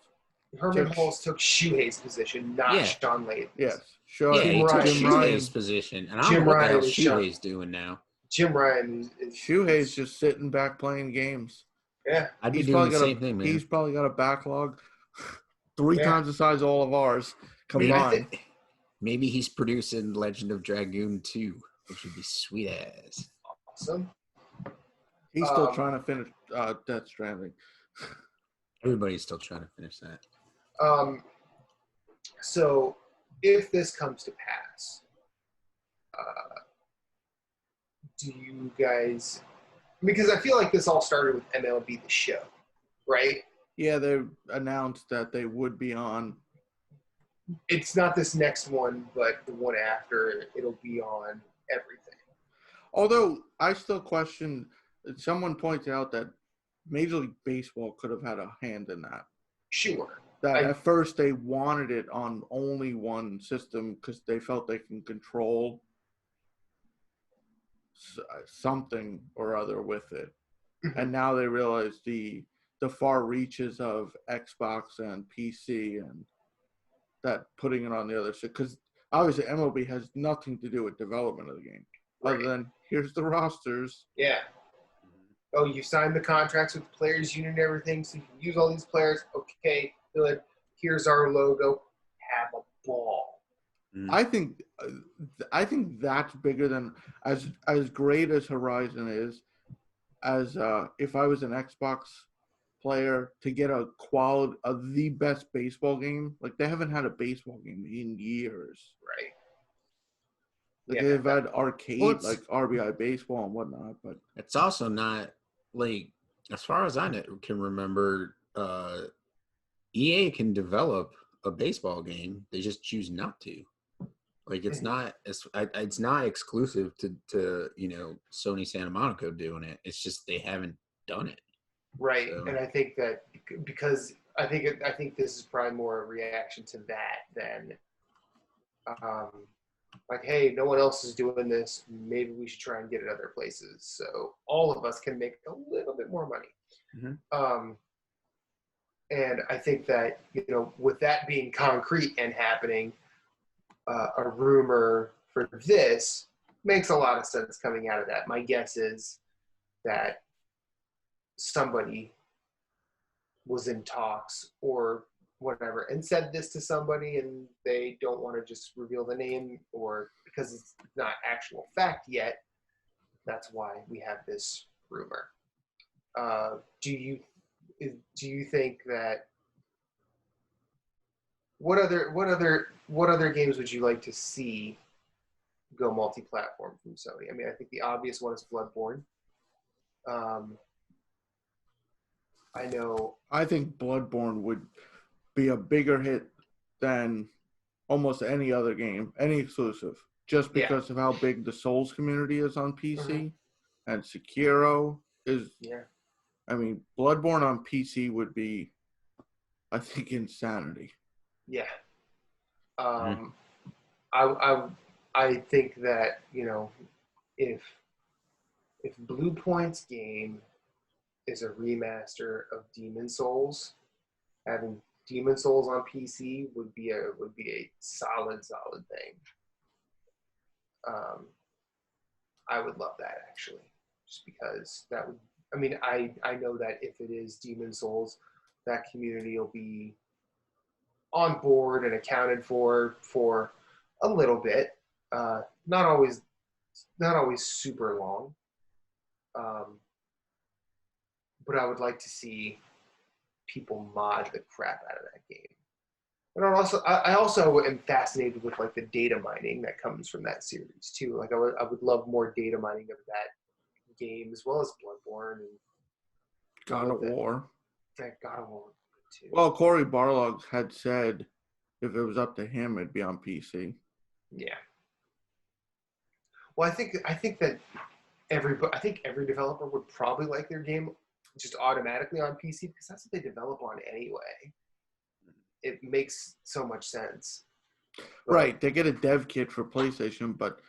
Herman Holst took Shuhei's position, not Sean Layden's. Yes. He took Shuhei's position, and I don't know what the hell Shuhei's doing now. Jim Ryan is Shuhei's just sitting back playing games. Yeah. I'd be doing the same thing, man. He's probably got a backlog 3 times the size of all of ours combined. Maybe he's producing Legend of Dragoon 2, which would be sweet as. Awesome. He's still trying to finish Death Stranding. Everybody's still trying to finish that. So, if this comes to pass, do you guys... Because I feel like this all started with MLB The Show, right? Yeah, they announced that they would be on. It's not this next one, but the one after, it'll be on everything. Although, I still question, someone pointed out that Major League Baseball could have had a hand in that. Sure. At first they wanted it on only one system because they felt they can control something or other with it. Mm-hmm. And now they realize the far reaches of Xbox and PC and that putting it on the other side. Because obviously MLB has nothing to do with development of the game. Right. Other than, here's the rosters. Yeah. oh, you signed the contracts with the players union and everything, so you can use all these players. Okay, good. Here's our logo. Have a ball. I think that's bigger than as great as Horizon is. As if I was an Xbox player to get a the best baseball game, like they haven't had a baseball game in years. Right. Like they've had arcade, like RBI baseball and whatnot, but it's also not like, as far as can remember, EA can develop a baseball game. They just choose not to. Like it's not exclusive to Sony Santa Monica doing it. It's just they haven't done it. Right, So. and I think that because I think this is probably more a reaction to that than like, hey, no one else is doing this. Maybe we should try and get it other places, so all of us can make a little bit more money. Mm-hmm. And I think that with that being concrete and happening, a rumor for this makes a lot of sense coming out of that. My guess is that somebody was in talks or whatever and said this to somebody and they don't want to just reveal the name, or because it's not actual fact yet. That's why we have this rumor. Do you think that what other games would you like to see go multi-platform from Sony? I mean, I think the obvious one is Bloodborne. I think Bloodborne would be a bigger hit than almost any other game, any exclusive, just because of how big the Souls community is on PC, and Sekiro is. Yeah. I mean, Bloodborne on PC would be, I think, insanity. Yeah. I think that if Blue Point's game is a remaster of Demon Souls, having Demon Souls on PC would be a solid thing. I would love that, actually, just because that would. I mean, I know that if it is Demon Souls, that community will be on board and accounted for a little bit. Not always super long. But I would like to see people mod the crap out of that game. And I also am fascinated with like the data mining that comes from that series too. Like I would love more data mining of that game, as well as Bloodborne and God of War. God of War too. Well, Cory Barlog had said if it was up to him, it'd be on PC. Yeah. Well, I think that every developer would probably like their game just automatically on PC because that's what they develop on anyway. It makes so much sense. Right. They get a dev kit for PlayStation, but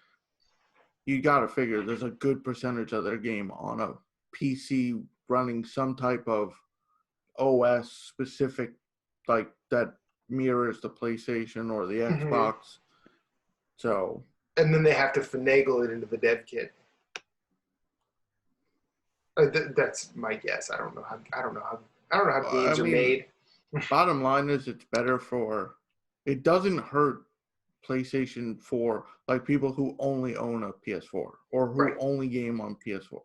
you got to figure there's a good percentage of their game on a PC running some type of OS specific, like that mirrors the PlayStation or the Xbox. So. And then they have to finagle it into the dev kit. That's my guess. I don't know how games are made. Bottom line is, it's better it doesn't hurt PlayStation 4, like people who only own a PS4 or who only game on PS4.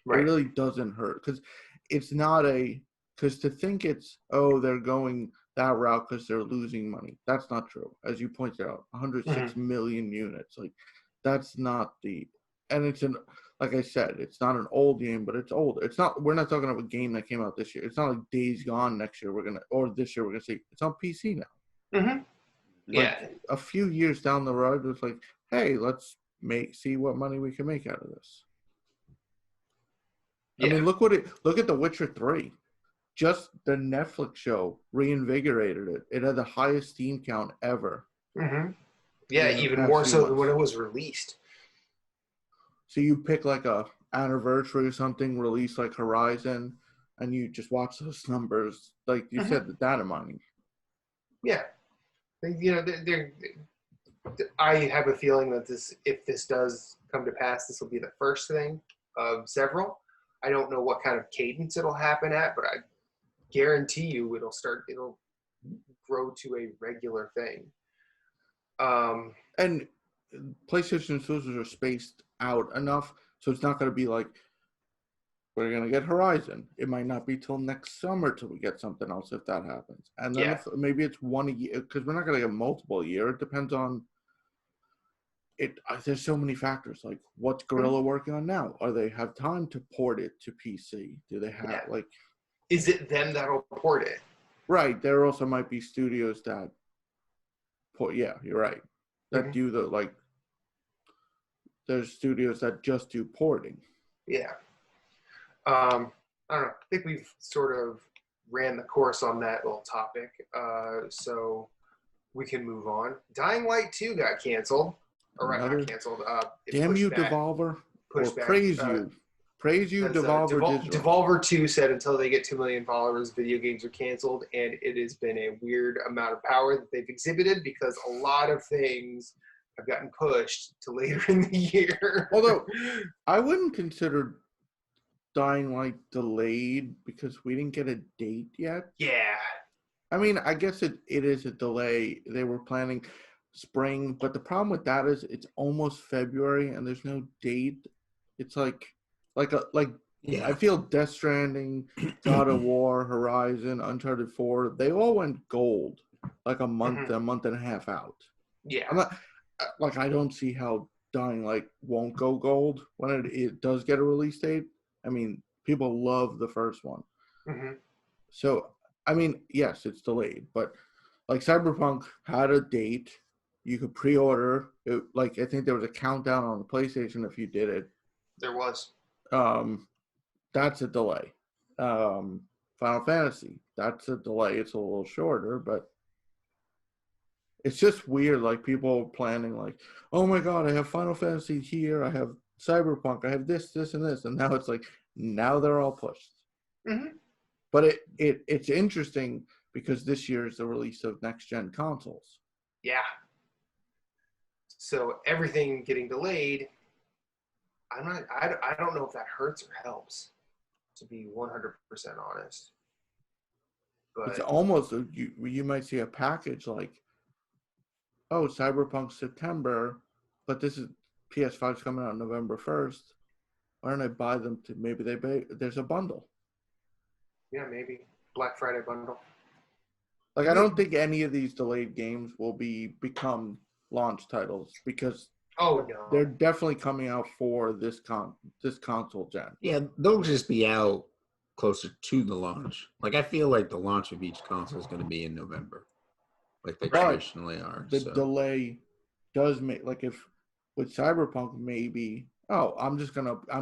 Right. It really doesn't hurt because it's not because to think it's, they're going that route because they're losing money. That's not true. As you pointed out, 106 million units. Like that's not and it's like I said, it's not an old game, but it's old. We're not talking about a game that came out this year. It's not like Days Gone this year we're gonna see. It's on PC now. Mm-hmm. Yeah. Like a few years down the road, it's like, hey, let's see what money we can make out of this. Yeah. I mean, look at The Witcher 3. Just the Netflix show reinvigorated it. It had the highest Steam count ever. Mm-hmm. Yeah, even more so than when it was released. So you pick like a anniversary or something, release like Horizon, and you just watch those numbers. Like you said, the data mining. Yeah. I have a feeling that if this does come to pass, this will be the first thing of several. I don't know what kind of cadence it'll happen at, but I guarantee you it'll grow to a regular thing. And PlayStation exclusives are spaced out enough, so it's not going to be like, we're going to get Horizon. It might not be till next summer till we get something else if that happens. And then if maybe it's one a year, because we're not going to get multiple a year. It depends on it. There's so many factors. Like, what's Guerrilla working on now? Are they have time to port it to PC? Do they have like? Is it them that'll port it? Right. There also might be studios that port. Yeah, you're right. That do the like. There's studios that just do porting. Yeah. I don't know. I think we've sort of ran the course on that little topic, so we can move on. Dying Light 2 got canceled. Or not canceled. Damn you, back. Devolver. Pushed or back. Praise you. Praise you, Devolver Digital. Devolver 2 said until they get 2 million followers, video games are canceled, and it has been a weird amount of power that they've exhibited because a lot of things have gotten pushed to later in the year. Although, I wouldn't consider Dying Light delayed because we didn't get a date yet. Yeah. I mean, I guess it is a delay. They were planning spring, but the problem with that is it's almost February and there's no date. It's like I feel Death Stranding, God of War, Horizon, Uncharted 4, they all went gold like a month and a half out. Yeah. I'm not like, I don't see how Dying Light won't go gold when it does get a release date. I mean, people love the first one. So, I mean, yes, it's delayed, but like Cyberpunk had a date. You could pre-order it. Like, I think there was a countdown on the PlayStation if you did it. There was. That's a delay. Final Fantasy, that's a delay. It's a little shorter, but it's just weird. Like, people planning like, oh my God, I have Final Fantasy here. I have Cyberpunk. I have this, and this. And now it's like, now they're all pushed. But it's interesting because this year is the release of next-gen consoles. Yeah. So everything getting delayed, I don't know if that hurts or helps, to be 100% honest. But it's almost, you might see a package like, oh, Cyberpunk September, but this is PS5's coming out November 1st. Why don't I buy them to there's a bundle. Yeah, maybe. Black Friday bundle. Like, I don't think any of these delayed games will become launch titles because they're definitely coming out for this console gen. Yeah, they'll just be out closer to the launch. Like, I feel like the launch of each console is going to be in November, like they traditionally are. The delay does make, like, if with Cyberpunk maybe, I'm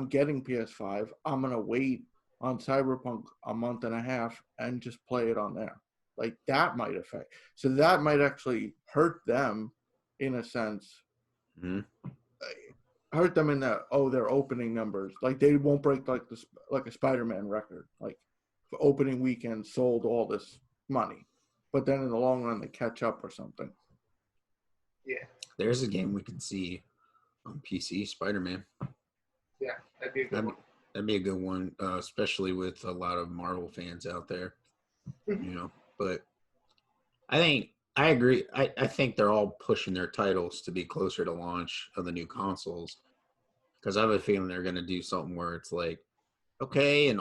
getting PS5. I'm going to wait on Cyberpunk a month and a half and just play it on there. Like, that might affect. So that might actually hurt them in a sense. Hurt them in that, their opening numbers. Like, they won't break like a Spider-Man record. Like, for opening weekend sold all this money. But then in the long run, they catch up or something. Yeah. There's a game we could see on PC, Spider-Man. Yeah, that'd be a good one. That'd be a good one, especially with a lot of Marvel fans out there. But I agree. I think they're all pushing their titles to be closer to launch of the new consoles because I have a feeling they're going to do something where it's like, okay,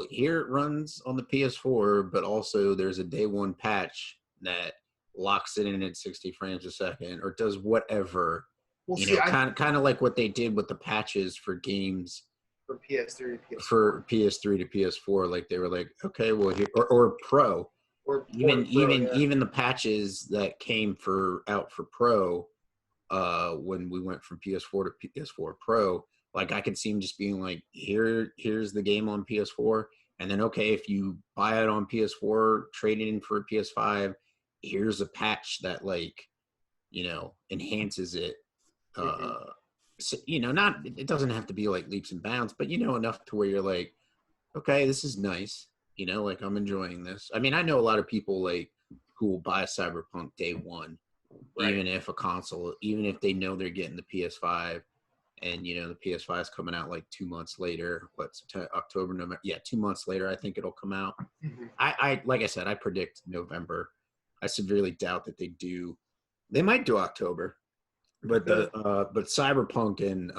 here it runs on the PS4, but also there's a day one patch that locks it in at 60 frames a second or does whatever. Kind of like what they did with the patches for games from PS3 to PS4. For PS3 to PS4, like they were like, okay, well here or Pro. Even the patches that came out for Pro, when we went from PS4 to PS4 Pro, like I could see them just being like, here's the game on PS4, and then okay, if you buy it on PS4, trade it in for a PS5, here's a patch that enhances it. So, it doesn't have to be like leaps and bounds, but enough to where you're like, okay, this is nice. Like I'm enjoying this. I mean, I know a lot of people who will buy Cyberpunk day one, even if they know they're getting the PS5 and the PS5 is coming out like 2 months later. What, September, October, November? Yeah, 2 months later, I think it'll come out. Mhm. I like I said, I predict November. I severely doubt that they do. They might do October, but but Cyberpunk and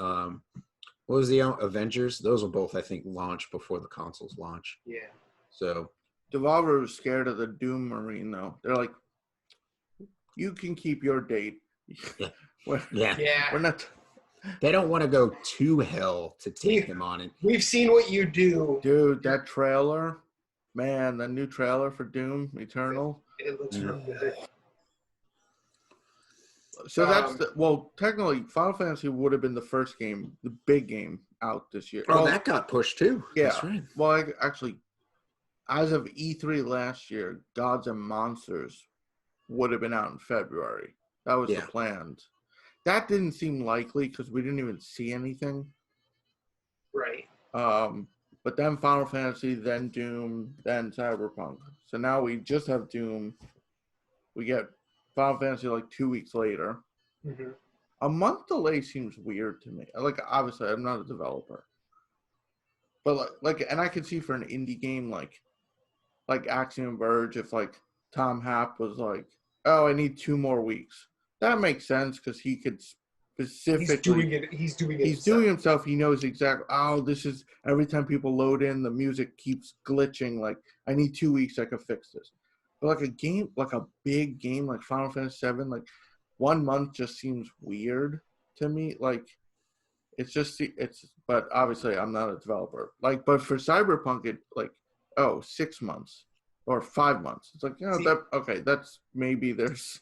what was the Avengers? Those will both, I think, launch before the consoles launch. Yeah. So Devolver was scared of the Doom Marine, though. They're like, you can keep your date. Yeah. we're, Yeah. we're not. they don't want to go to hell to take them on it. We've seen what you do. Dude, that trailer, man, the new trailer for Doom Eternal. It looks real good. So that's technically Final Fantasy would have been the first game, the big game out this year. Oh, that got pushed too. Yeah. That's right. Well, actually, as of E3 last year, Gods and Monsters would have been out in February. That was the plan. That didn't seem likely because we didn't even see anything. Right. But then Final Fantasy, then Doom, then Cyberpunk. So now we just have Doom. We get Final Fantasy like 2 weeks later. Mm-hmm. A month delay seems weird to me. Like, obviously, I'm not a developer, but like, and I could see for an indie game like Axiom Verge, if like Tom Happ was like, "Oh, I need 2 more weeks," that makes sense because he could specifically. He's doing himself. He knows exactly. Oh, this is every time people load in, the music keeps glitching. Like, I need 2 weeks. I could fix this. But like a game, like a big game like Final Fantasy VII, like 1 month just seems weird to me. Like, but obviously I'm not a developer. Like, but for Cyberpunk, it like, 6 months or 5 months. It's like, that's maybe there's.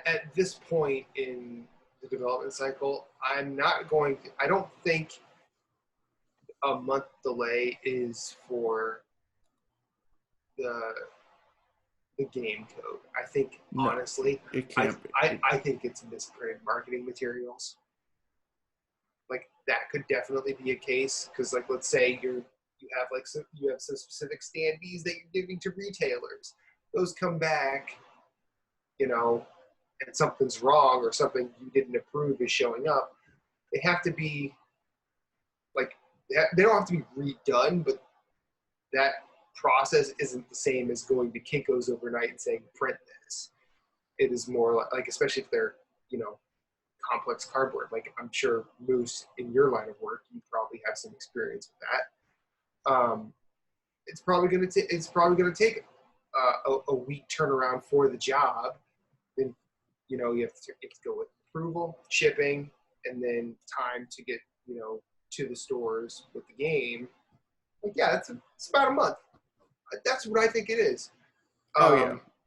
At this point in the development cycle, I don't think a month delay is for the game code. I think honestly, it can't be. I think it's misprinted marketing materials. Like, that could definitely be a case because, like, let's say you have some specific standees that you're giving to retailers. Those come back, and something's wrong or something you didn't approve is showing up. They have to be like, they don't have to be redone, but that process isn't the same as going to Kinko's overnight and saying print this. It is more like especially if they're complex cardboard. Like, I'm sure, Moose, in your line of work, you probably have some experience with that. It's probably going to take a week turnaround for the job. Then you have to go with approval, shipping, and then time to get to the stores with the game. Like, it's about a month. That's what I think it is.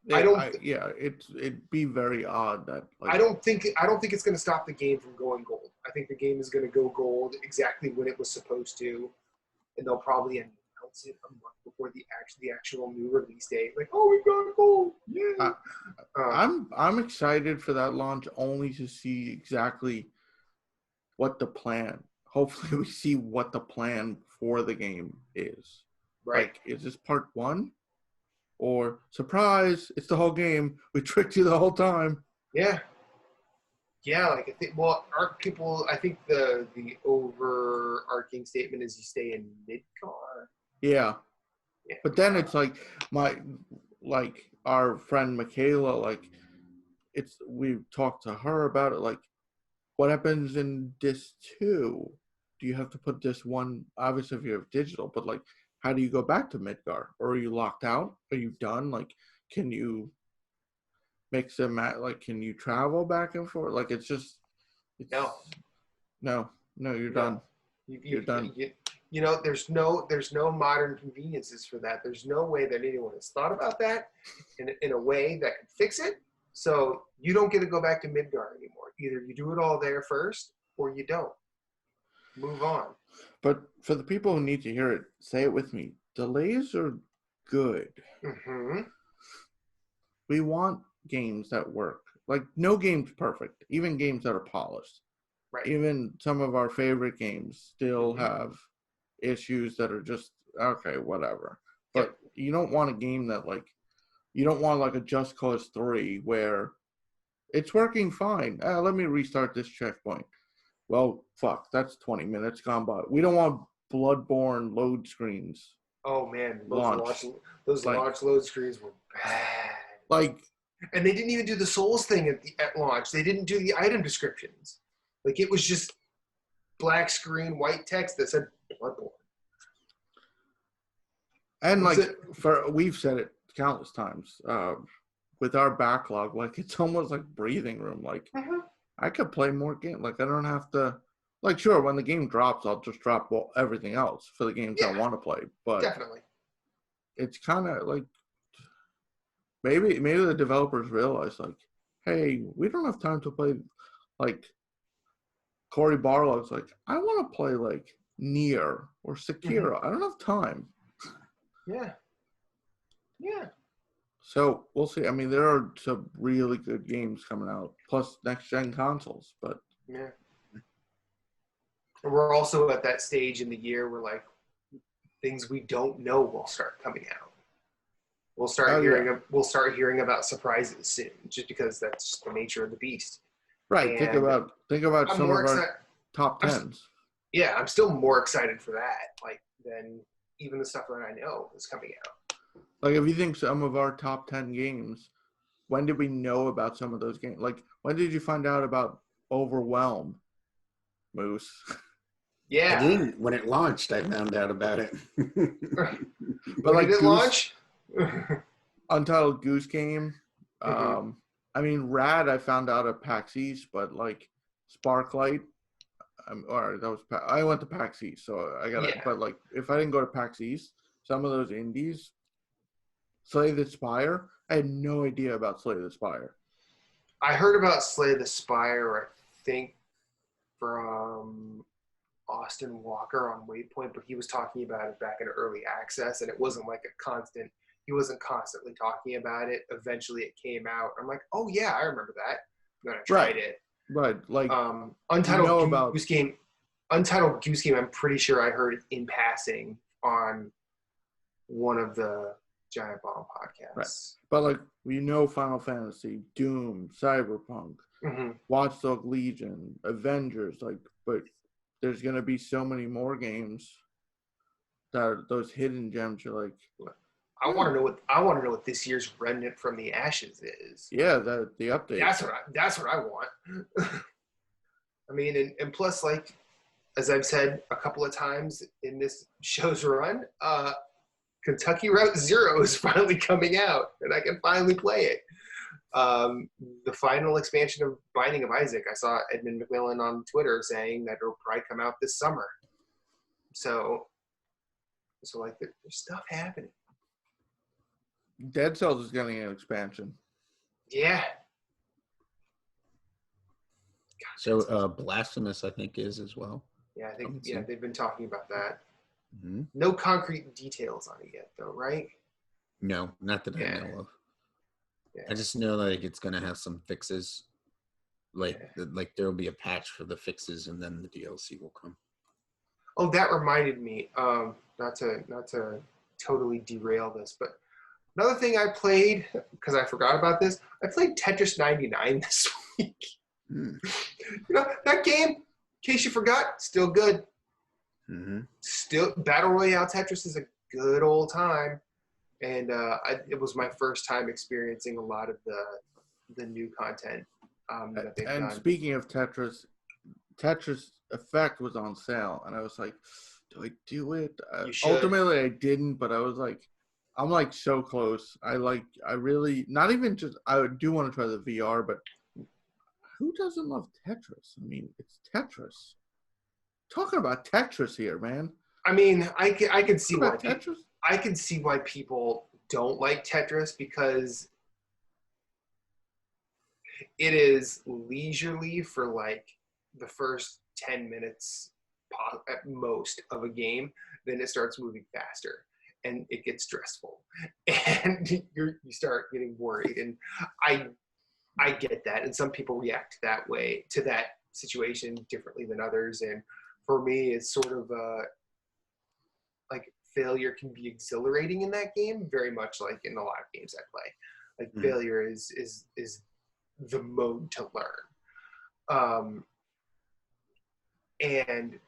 It'd be very odd that. Like, I don't think it's going to stop the game from going gold. I think the game is going to go gold exactly when it was supposed to, and they'll probably announce it a month before the actual new release date. Like, oh, we got gold! Yeah. I'm excited for that launch only to see exactly what the plan. Hopefully, we see what the plan for the game is. Right. Like, is this part 1? Or, surprise, it's the whole game. We tricked you the whole time. Yeah. Yeah, like, I think the overarching statement is you stay in Midgar. Yeah. But then it's like our friend Michaela, like, we've talked to her about it, like, what happens in disc 2? Do you have to put disc 1, obviously if you have digital, but like, how do you go back to Midgar? Or are you locked out? Are you done? Like, can you mix them at, like, can you travel back and forth? Like, No, you're done. You're done. There's no modern conveniences for that. There's no way that anyone has thought about that in a way that could fix it. So you don't get to go back to Midgar anymore. Either you do it all there first or you don't. Move on. But for the people who need to hear it, say it with me. Delays are good. Mm-hmm. We want games that work. Like, no game's perfect. Even games that are polished. Right. Even some of our favorite games still have issues that are just, okay, whatever. But you don't want a game that, like, you don't want like a Just Cause 3 where it's working fine. Let me restart this checkpoint. well, fuck, that's 20 minutes gone by. We don't want Bloodborne load screens. Oh man, Launch. those Like- launch load screens were bad. Like, And they didn't even do the Souls thing at launch. They didn't do the item descriptions. Like, it was just black screen, white text that said Bloodborne. and Was like, we've said it countless times, with our backlog, like, it's almost like breathing room. Like, I could play more games. Like, I don't have to, like, sure, when the game drops, I'll just drop everything else for the games I want to play. But Definitely. it's kind of like, maybe the developers realize, like, hey, we don't have time to play, like, Cory Barlog's like, I want to play, like, Nier or Sekiro. I don't have time. Yeah. Yeah. So we'll see. I mean, there are some really good games coming out, plus next-gen consoles. But Yeah. And we're also at that stage in the year where, like, things we don't know will start coming out. We'll start hearing about surprises soon, just because that's the nature of the beast. right, think about I'm some of more our excited. top tens. Yeah, I'm still more excited for that, like, than even the stuff that I know is coming out. Like, if you think some of our top 10 games, when did we know about some of those games? Like, when did you find out about Overwhelm, Moose? Yeah. I didn't. When it launched, I found out about it. But like, did it launch? Untitled Goose Game. I mean, Rad, I found out at PAX East, but like Sparklight, I went to PAX East, so I got it. Yeah. But like, if I didn't go to PAX East, some of those indies, Slay the Spire, I had no idea about Slay the Spire. I heard about Slay the Spire, I think, from Austin Walker on Waypoint, but he was talking about it back in early access, and it wasn't like he wasn't constantly talking about it. Eventually it came out. I'm like, oh yeah, I remember that. And then I tried it. Right, like, Untitled Goose Game, I'm pretty sure I heard in passing on one of the Giant Bomb podcasts. Right. But like, Final Fantasy, Doom, Cyberpunk, Watch Dogs Legion, Avengers, like, but there's gonna be so many more games that are those hidden gems. You're like, I want to know what this year's Remnant from the Ashes is. Yeah, the update. That's what I want. I mean, and plus, like, as I've said a couple of times in this show's run, Kentucky Route Zero is finally coming out, and I can finally play it. The final expansion of Binding of Isaac, I saw Edmund McMillan on Twitter saying that it'll probably come out this summer. So like, there's stuff happening. Dead Cells is getting an expansion. Yeah. So Blasphemous, I think, is as well. Yeah, I think they've been talking about that. Mm-hmm. No concrete details on it yet, though, right? No, not that I know of. Yeah. I just know like it's gonna have some fixes. Like there will be a patch for the fixes, and then the DLC will come. Oh, that reminded me. Not to totally derail this, but another thing I played, because I forgot about this, I played Tetris 99 this week. You know, that game, in case you forgot, still good. Still, Battle Royale Tetris is a good old time. And it was my first time experiencing a lot of the new content that they've done. And speaking of Tetris Effect was on sale, and I was like, do I do it? Ultimately, I didn't, but I was like, I'm like so close. I really, not even just, I do want to try the VR, but who doesn't love Tetris? I mean, it's Tetris. Talking about Tetris here, man. I mean, I can see why Tetris. I can see why people don't like Tetris, because it is leisurely for like the first 10 minutes at most of a game. Then it starts moving faster and it gets stressful and you start getting worried. And I get that. And some people react that way to that situation differently than others. And for me, it's sort of like, failure can be exhilarating in that game, very much like in a lot of games I play. Like, failure is the mode to learn. And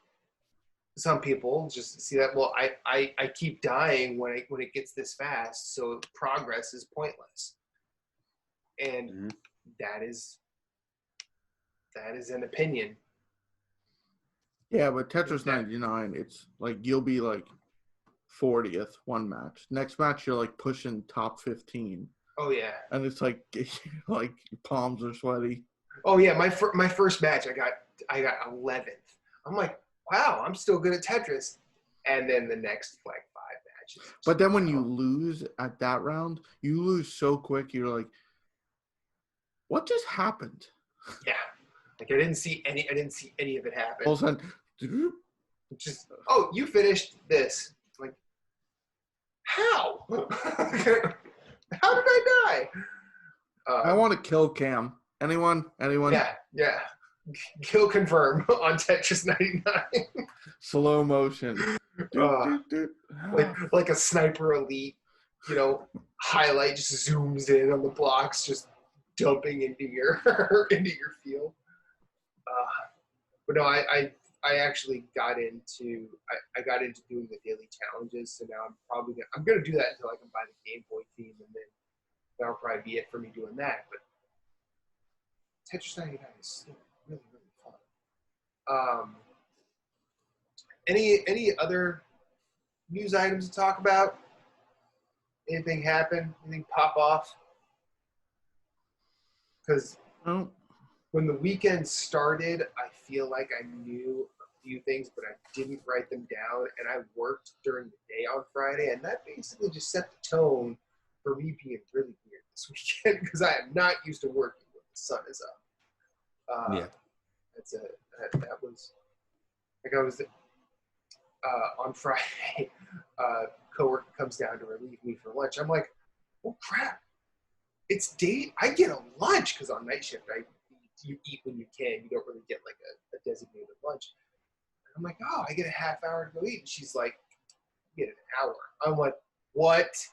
some people just see that, well, I keep dying when it gets this fast, so progress is pointless. And that is an opinion. Yeah, but Tetris 99, it's like you'll be like 40th one match. Next match, you're like pushing top 15. Oh yeah. And it's like your palms are sweaty. Oh yeah, my first match, I got 11th. I'm like, wow, I'm still good at Tetris. And then the next like 5 matches. But then when you lose at that round, you lose so quick. You're like, what just happened? Yeah, like I didn't see any of it happen. All of a sudden, just, oh, you finished this. Like, how? How did I die? I want to kill Cam. Anyone? Yeah. Kill confirm on Tetris 99. Slow motion. Like a sniper elite, highlight just zooms in on the blocks, just dumping into your field. But no, I actually got into I got into doing the daily challenges, so now I'm gonna do that until I can buy the Game Boy theme, and then that'll probably be it for me doing that. But Tetris 99 is still really, really fun. Any other news items to talk about? Anything happen? Anything pop off? Because when the weekend started, I feel like I knew a few things, but I didn't write them down, and I worked during the day on Friday, and that basically just set the tone for me being really weird this weekend, because I am not used to working when the sun is up. Yeah. That was, like, I was on Friday, coworker comes down to relieve me for lunch. I'm like, oh crap, it's date. I get a lunch, because on night shift you eat when you can. You don't really get like a designated lunch. And I'm like, oh, I get a half hour to go eat. And she's like, you get an hour. I'm like, what?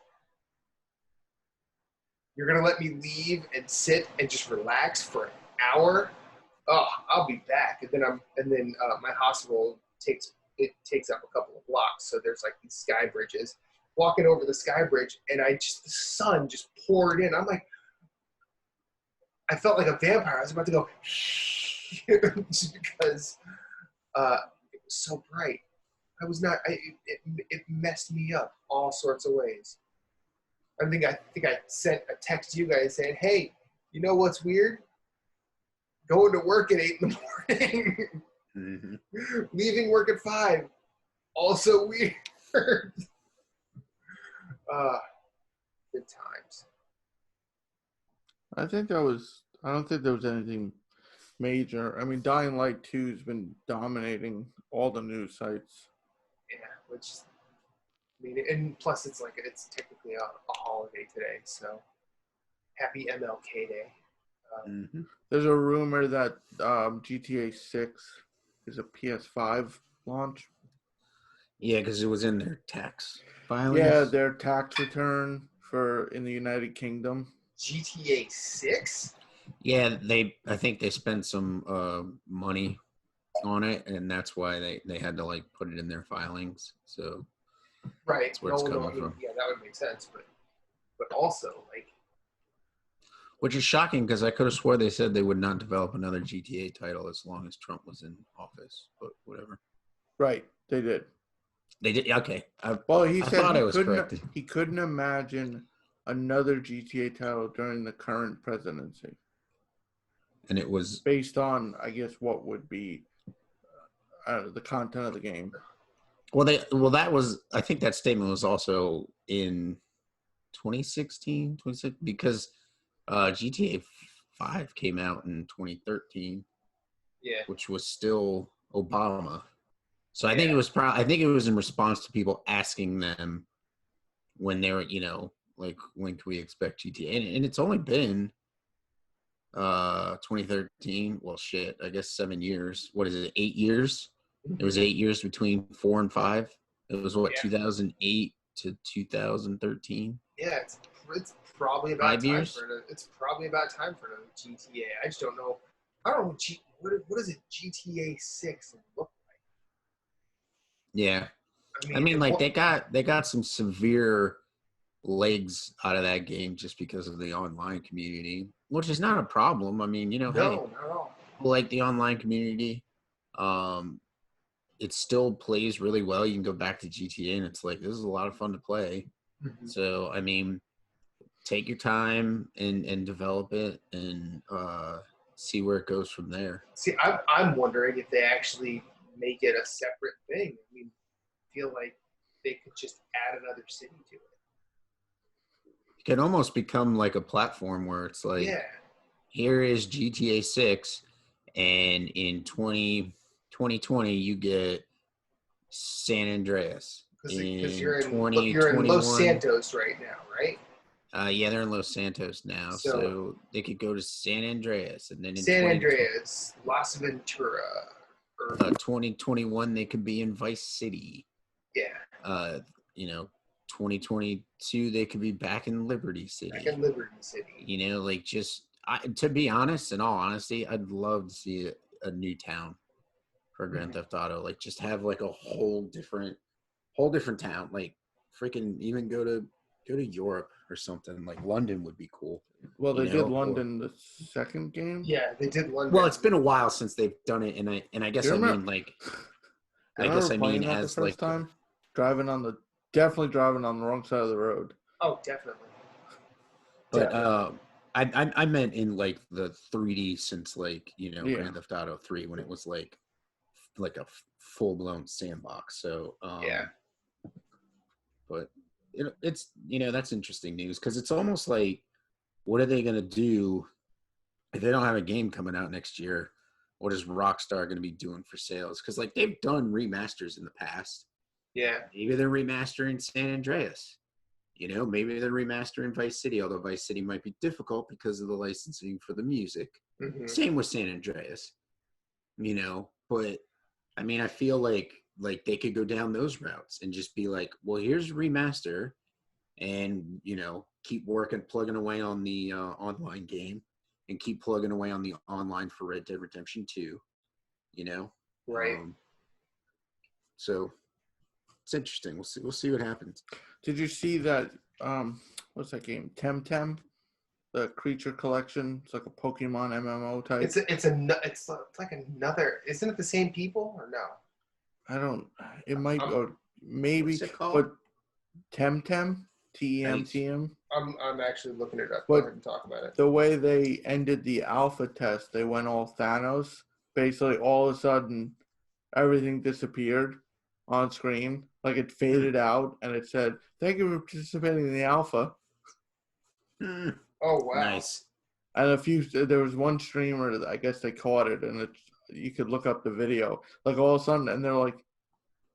You're gonna let me leave and sit and just relax for an hour? Oh, I'll be back. And then my hospital takes up a couple of blocks. So there's like these sky bridges. Walking over the sky bridge, and the sun just poured in. I'm like, I felt like a vampire. I was about to go just because it was so bright. I was not. It messed me up all sorts of ways. I think I sent a text to you guys saying, "Hey, you know what's weird? Going to work at 8 in the morning, leaving work at 5, also weird." Good times. I don't think there was anything major. I mean, Dying Light 2 has been dominating all the news sites. Yeah, and plus it's technically a holiday today, so happy MLK Day. There's a rumor that GTA 6 is a PS5 launch. Yeah, because it was in their tax filings. Yeah, their tax return in the United Kingdom. GTA 6? Yeah, I think they spent some money on it, and that's why they had to put it in their filings. So right, that's where it's coming from. Yeah, that would make sense, but also which is shocking, because I could have swore they said they would not develop another GTA title as long as Trump was in office. But whatever. Right, they did. They did. Okay. He said he couldn't imagine another GTA title during the current presidency. And it was based on, I guess, what would be the content of the game. I think that statement was also in 2016, because GTA 5 came out in 2013. Yeah. Which was still Obama. So I think it was in response to people asking them when they were, when can we expect GTA? And it's only been 2013. Well, shit, I guess 7 years. What is it? 8 years? It was 8 years between 4 and 5. It was 2008 to 2013. Yeah, it's probably about 5 years. It's probably about time for another GTA. I just don't know. I don't know what does a GTA 6 look like? Yeah. I mean, like they got some severe legs out of that game just because of the online community, which is not a problem. I mean, no, hey, not at all. like the online community, it still plays really well. You can go back to GTA and it's like, this is a lot of fun to play. Mm-hmm. So, I mean, take your time and develop it and see where it goes from there. See, I'm wondering if they actually make it a separate thing. I mean, I feel like they could just add another city to it. It can almost become like a platform where it's like, Yeah. here is GTA 6, and in 2020 you get San Andreas. Because you're in Los Santos right now, right? Yeah, they're in Los Santos now, so they could go to San Andreas, and then in San Andreas, Las Ventura. 2021 they could be in Vice City. Yeah. 2022 they could be back in Liberty City. Like just to be honest, in all honesty, I'd love to see a new town for Grand Theft Auto. Like just have like a whole different town. Like freaking even go to Europe or something. Like London would be cool. Well, they did London the second game. Yeah, they did London. Well, it's been a while since they've done it, and I guess I mean like. I guess I mean as the first time definitely driving on the wrong side of the road. Oh, definitely. But I meant in like the 3D since like Grand Theft Auto 3 when it was like a full blown sandbox. So yeah. But it's that's interesting news because it's almost like what are they gonna do if they don't have a game coming out next year? What is Rockstar gonna be doing for sales? Because like they've done remasters in the past. Yeah. Maybe they're remastering San Andreas. Maybe they're remastering Vice City, although Vice City might be difficult because of the licensing for the music. Mm-hmm. Same with San Andreas. But I mean, I feel like they could go down those routes and just be like, well, here's a remaster and, keep plugging away on the online game and keep plugging away on the online for Red Dead Redemption 2, Right. So it's interesting. We'll see what happens. Did you see that? What's that game? Temtem, the creature collection. It's like a Pokemon MMO type. It's like another. Isn't it the same people or no? I don't. It might. Maybe. What's it called? But Temtem, TEMTM. I'm actually looking it up. But go ahead and talk about it. The way they ended the alpha test, they went all Thanos. Basically, all of a sudden, everything disappeared on screen. Like it faded out, and it said, "Thank you for participating in the alpha." Oh wow! Nice. And there was one streamer that I guess they caught it, and you could look up the video. Like all of a sudden, and they're like,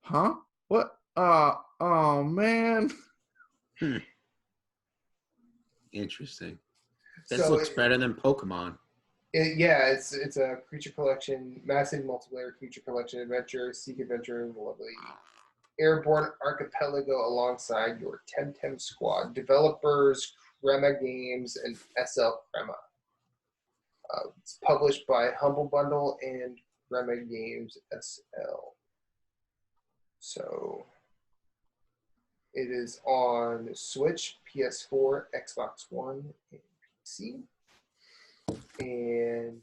"Huh? What? Oh man." Interesting. This looks better than Pokemon. It's a creature collection, massive multiplayer creature collection adventure, seek adventure in the lovely airborne archipelago alongside your Temtem squad. Developers Crema Games and SL Crema. It's published by Humble Bundle and Crema Games SL. So it is on Switch, PS4, Xbox One, and PC. And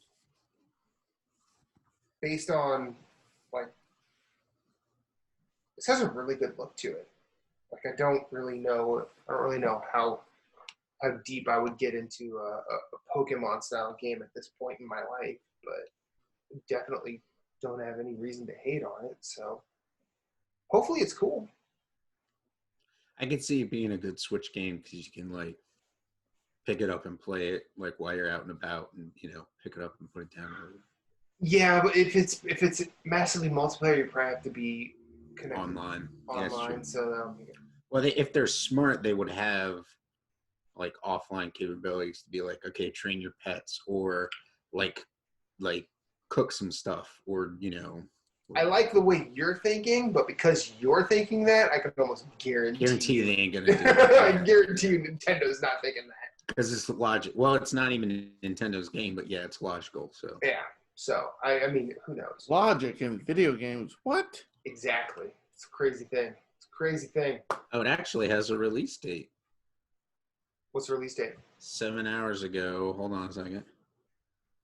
based on this has a really good look to it. Like I don't really know how deep I would get into a Pokemon style game at this point in my life, but definitely don't have any reason to hate on it. So hopefully it's cool. I could see it being a good Switch game because you can like pick it up and play it like while you're out and about, and pick it up and put it down. Yeah, but if it's massively multiplayer, you probably have to be connected online. So well, if they're smart, they would have like offline capabilities to be like, okay, train your pets or like cook some stuff or I like the way you're thinking, but because you're thinking that, I can almost guarantee they ain't gonna do it. I guarantee you Nintendo's not thinking that. Because it's logic. Well, it's not even Nintendo's game, but yeah, it's logical. So yeah, So I mean, who knows? Logic in video games. What? Exactly. It's a crazy thing. It's a crazy thing. Oh, it actually has a release date. What's the release date? 7 hours ago. Hold on a second.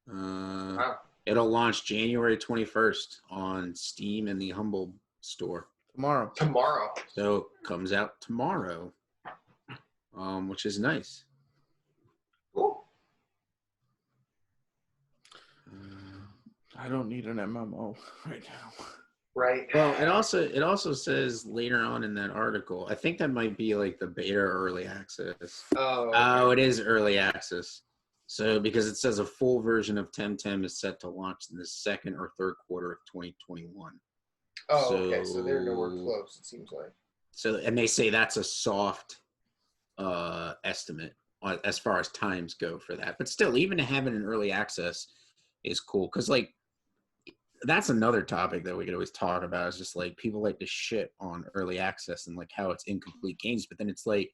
Wow. It'll launch January 21st on Steam and the Humble store. Tomorrow. So it comes out tomorrow, which is nice. Cool. I don't need an MMO right now. Right. Well, it also says later on in that article, I think that might be like the beta or early access. Oh. Oh, it is early access. So because it says a full version of Temtem is set to launch in the second or third quarter of 2021. Oh, okay. So they're nowhere close, it seems like. So, and they say that's a soft estimate as far as times go for that. But still, even to have it in early access is cool. Because, like, that's another topic that we could always talk about is just, like, people like to shit on early access and, like, how it's incomplete games. But then it's like,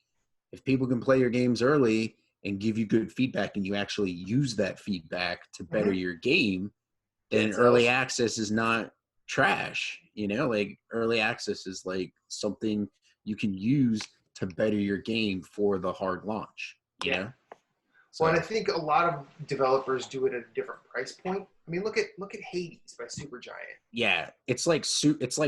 if people can play your games early and give you good feedback and you actually use that feedback to better your game, then early access is not trash. You know, like early access is like something you can use to better your game for the hard launch. You know? So, well, and I think a lot of developers do it at a different price point. I mean, look at Hades by Supergiant. Yeah, it's like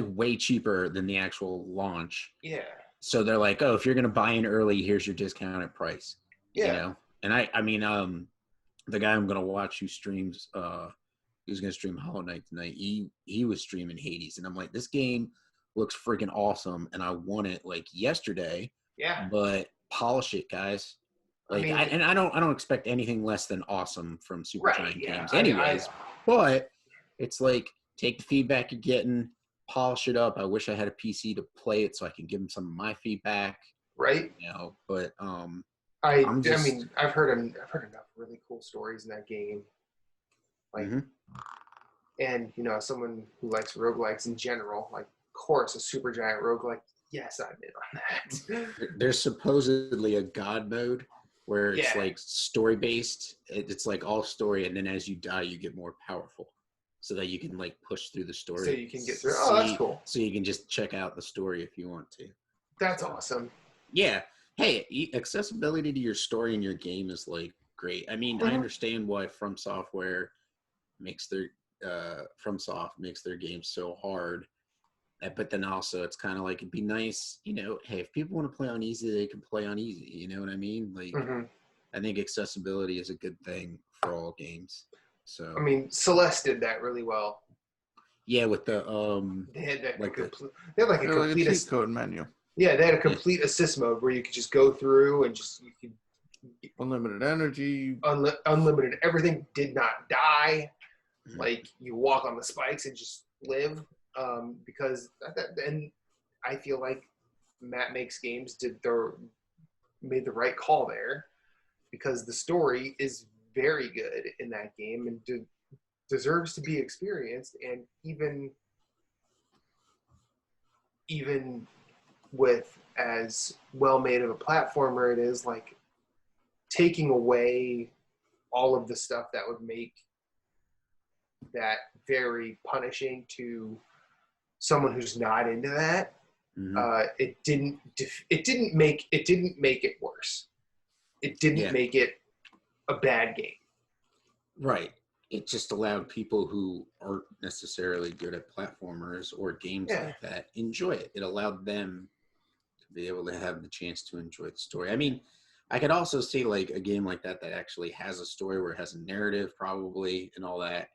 way cheaper than the actual launch. Yeah. So they're like, oh, if you're gonna buy in early, here's your discounted price. Yeah. You know, and I mean, the guy I'm gonna watch who streams, who's gonna stream Hollow Knight tonight. He was streaming Hades, and I'm like, this game looks freaking awesome, and I want it like yesterday. Yeah. But polish it, guys. Like, I mean, I don't expect anything less than awesome from Supergiant games, I mean, anyways. But it's like, take the feedback you're getting, polish it up. I wish I had a PC to play it so I can give them some of my feedback. Right. You know, but I mean, I've heard enough really cool stories in that game. Like, and you know, as someone who likes roguelikes in general, like, of course, a Supergiant roguelike. Yes, I'm in on that. There's supposedly a god mode where it's like story based. It's like all story, and then as you die, you get more powerful, so that you can like push through the story. So you can get through. Oh, that's cool. So you can just check out the story if you want to. That's awesome. Yeah. Hey, accessibility to your story in your game is like great. I mean, I understand why FromSoft makes their games so hard. But then also it's kind of like, it'd be nice, you know, hey, if people want to play on easy, they can play on easy. You know what I mean? Like, I think accessibility is a good thing for all games. So I mean, Celeste did that really well. Yeah, with the they had a complete cheat code menu. Yeah, they had a complete assist mode where you could just go through and you could unlimited energy, unlimited everything. Did not die. Like, you walk on the spikes and just live. Because and I feel like Matt Makes Games made the right call there, because the story is very good in that game and deserves to be experienced. And even with as well made of a platformer it is, like, taking away all of the stuff that would make that very punishing to someone who's not into that, it didn't make it worse. It didn't make it a bad game. Right. It just allowed people who aren't necessarily good at platformers or games like that enjoy it. It allowed them to be able to have the chance to enjoy the story. I mean, I could also see like a game like that actually has a story where it has a narrative probably and all that.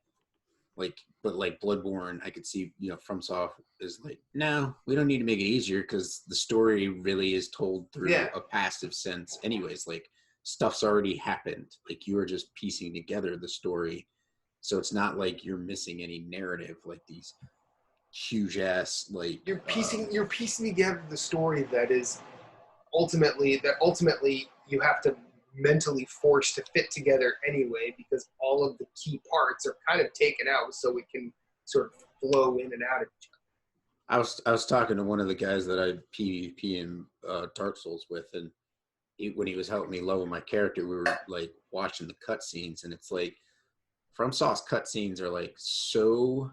Like, but like Bloodborne, I could see, you know, FromSoft is like, no, we don't need to make it easier because the story really is told through a passive sense. Anyways, like, stuff's already happened. Like, you are just piecing together the story. So it's not like you're missing any narrative, like these huge ass, like, you're piecing together the story that ultimately you have to mentally forced to fit together anyway, because all of the key parts are kind of taken out so it can sort of flow in and out of each other. I was talking to one of the guys that I PvP in Dark Souls with, and when he was helping me level my character, we were like watching the cutscenes, and it's like FromSoft's cutscenes are like so.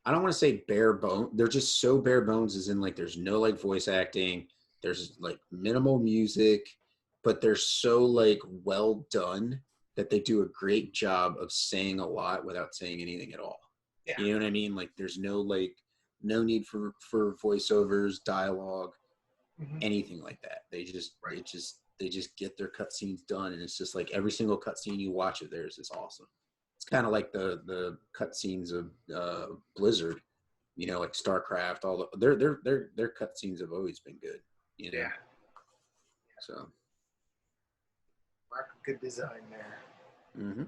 I don't want to say bare bones. They're just so bare bones, as in like there's no like voice acting. There's like minimal music, but they're so like well done that they do a great job of saying a lot without saying anything at all. Yeah. You know what I mean? Like there's no need for voiceovers, dialogue, anything like that. They just get their cutscenes done, and it's just like every single cutscene you watch of theirs is awesome. It's kind of like the cutscenes of Blizzard, you know, like StarCraft. All their cutscenes have always been good. You know? Yeah. So. Mark, good design there. Mm-hmm.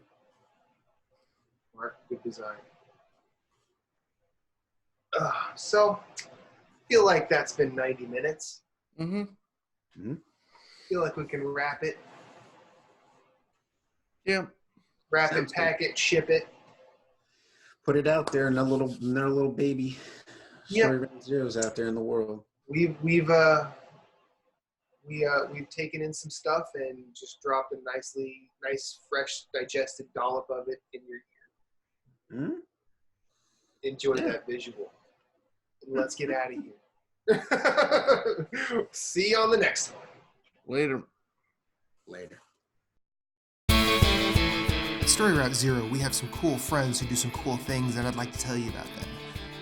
Mark, good design. So, feel like that's been 90 minutes. Mm-hmm. Mm-hmm. Feel like we can wrap it. Yeah. Wrap it, pack it, ship it. Put it out there in their little baby. Yep. Story Round Zero's out there in the world. We've taken in some stuff and just dropped a nice, fresh, digested dollop of it in your ear. Mm-hmm. Enjoy that visual. And let's get out of here. See you on the next one. Later. At Story Route Zero, we have some cool friends who do some cool things, and I'd like to tell you about them.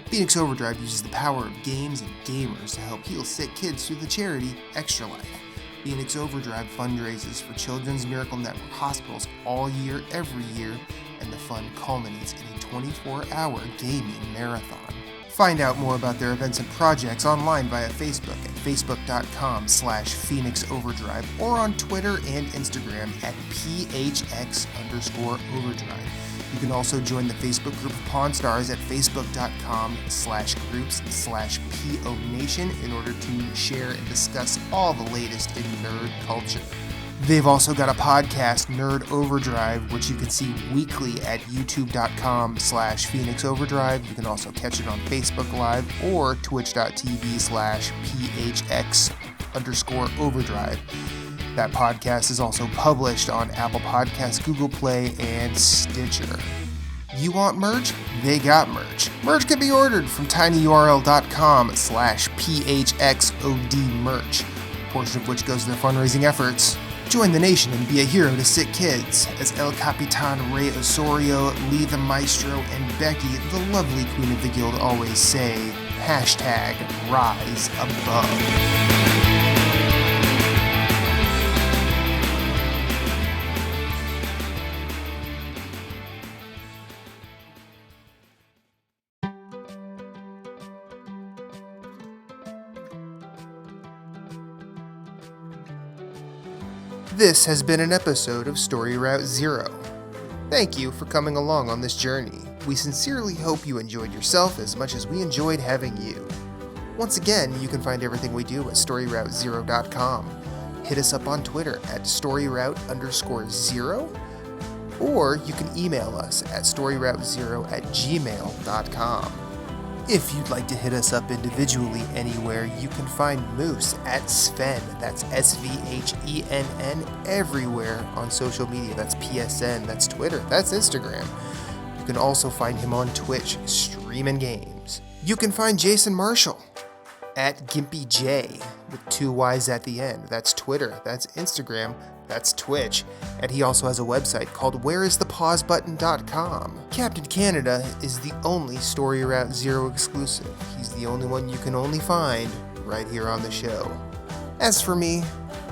Phoenix Overdrive uses the power of games and gamers to help heal sick kids through the charity Extra Life. Phoenix Overdrive fundraises for Children's Miracle Network hospitals all year, every year, and the fund culminates in a 24-hour gaming marathon. Find out more about their events and projects online via Facebook at facebook.com/Phoenix Overdrive or on Twitter and Instagram at PHX_Overdrive. You can also join the Facebook group of Pawn Stars at facebook.com/groups/PO Nation in order to share and discuss all the latest in nerd culture. They've also got a podcast, Nerd Overdrive, which you can see weekly at youtube.com/Phoenix Overdrive. You can also catch it on Facebook Live or twitch.tv/PHX_Overdrive. That podcast is also published on Apple Podcasts, Google Play, and Stitcher. You want merch? They got merch. Merch can be ordered from tinyurl.com/PHXOD merch, a portion of which goes to their fundraising efforts. Join the nation and be a hero to sick kids, as El Capitan Rey Osorio, Lee the Maestro, and Becky, the lovely queen of the guild, always say, #Rise Above. This has been an episode of Story Route Zero. Thank you for coming along on this journey. We sincerely hope you enjoyed yourself as much as we enjoyed having you. Once again, you can find everything we do at StoryRoute0.com. Hit us up on Twitter at StoryRoute_0, or you can email us at StoryRoute0@gmail.com. If you'd like to hit us up individually anywhere, you can find Moose at Sven, that's SVHENN, everywhere on social media. That's PSN, that's Twitter, that's Instagram. You can also find him on Twitch, streaming games. You can find Jason Marshall at GimpyJ, with 2 Y's at the end. That's Twitter, that's Instagram, that's Twitch, and he also has a website called whereisthepausebutton.com. Captain Canada is the only Story Route Zero exclusive. He's the only one you can only find right here on the show. As for me,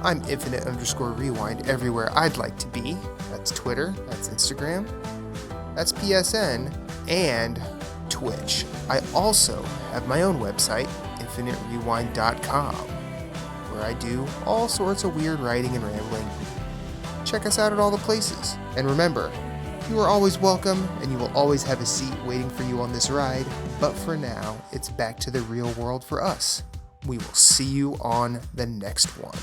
I'm Infinite_Rewind everywhere I'd like to be. That's Twitter, that's Instagram, that's PSN, and Twitch. I also have my own website, InfiniteRewind.com, where I do all sorts of weird writing and rambling. Check us out at all the places. And remember, you are always welcome, and you will always have a seat waiting for you on this ride. But for now, it's back to the real world for us. We will see you on the next one.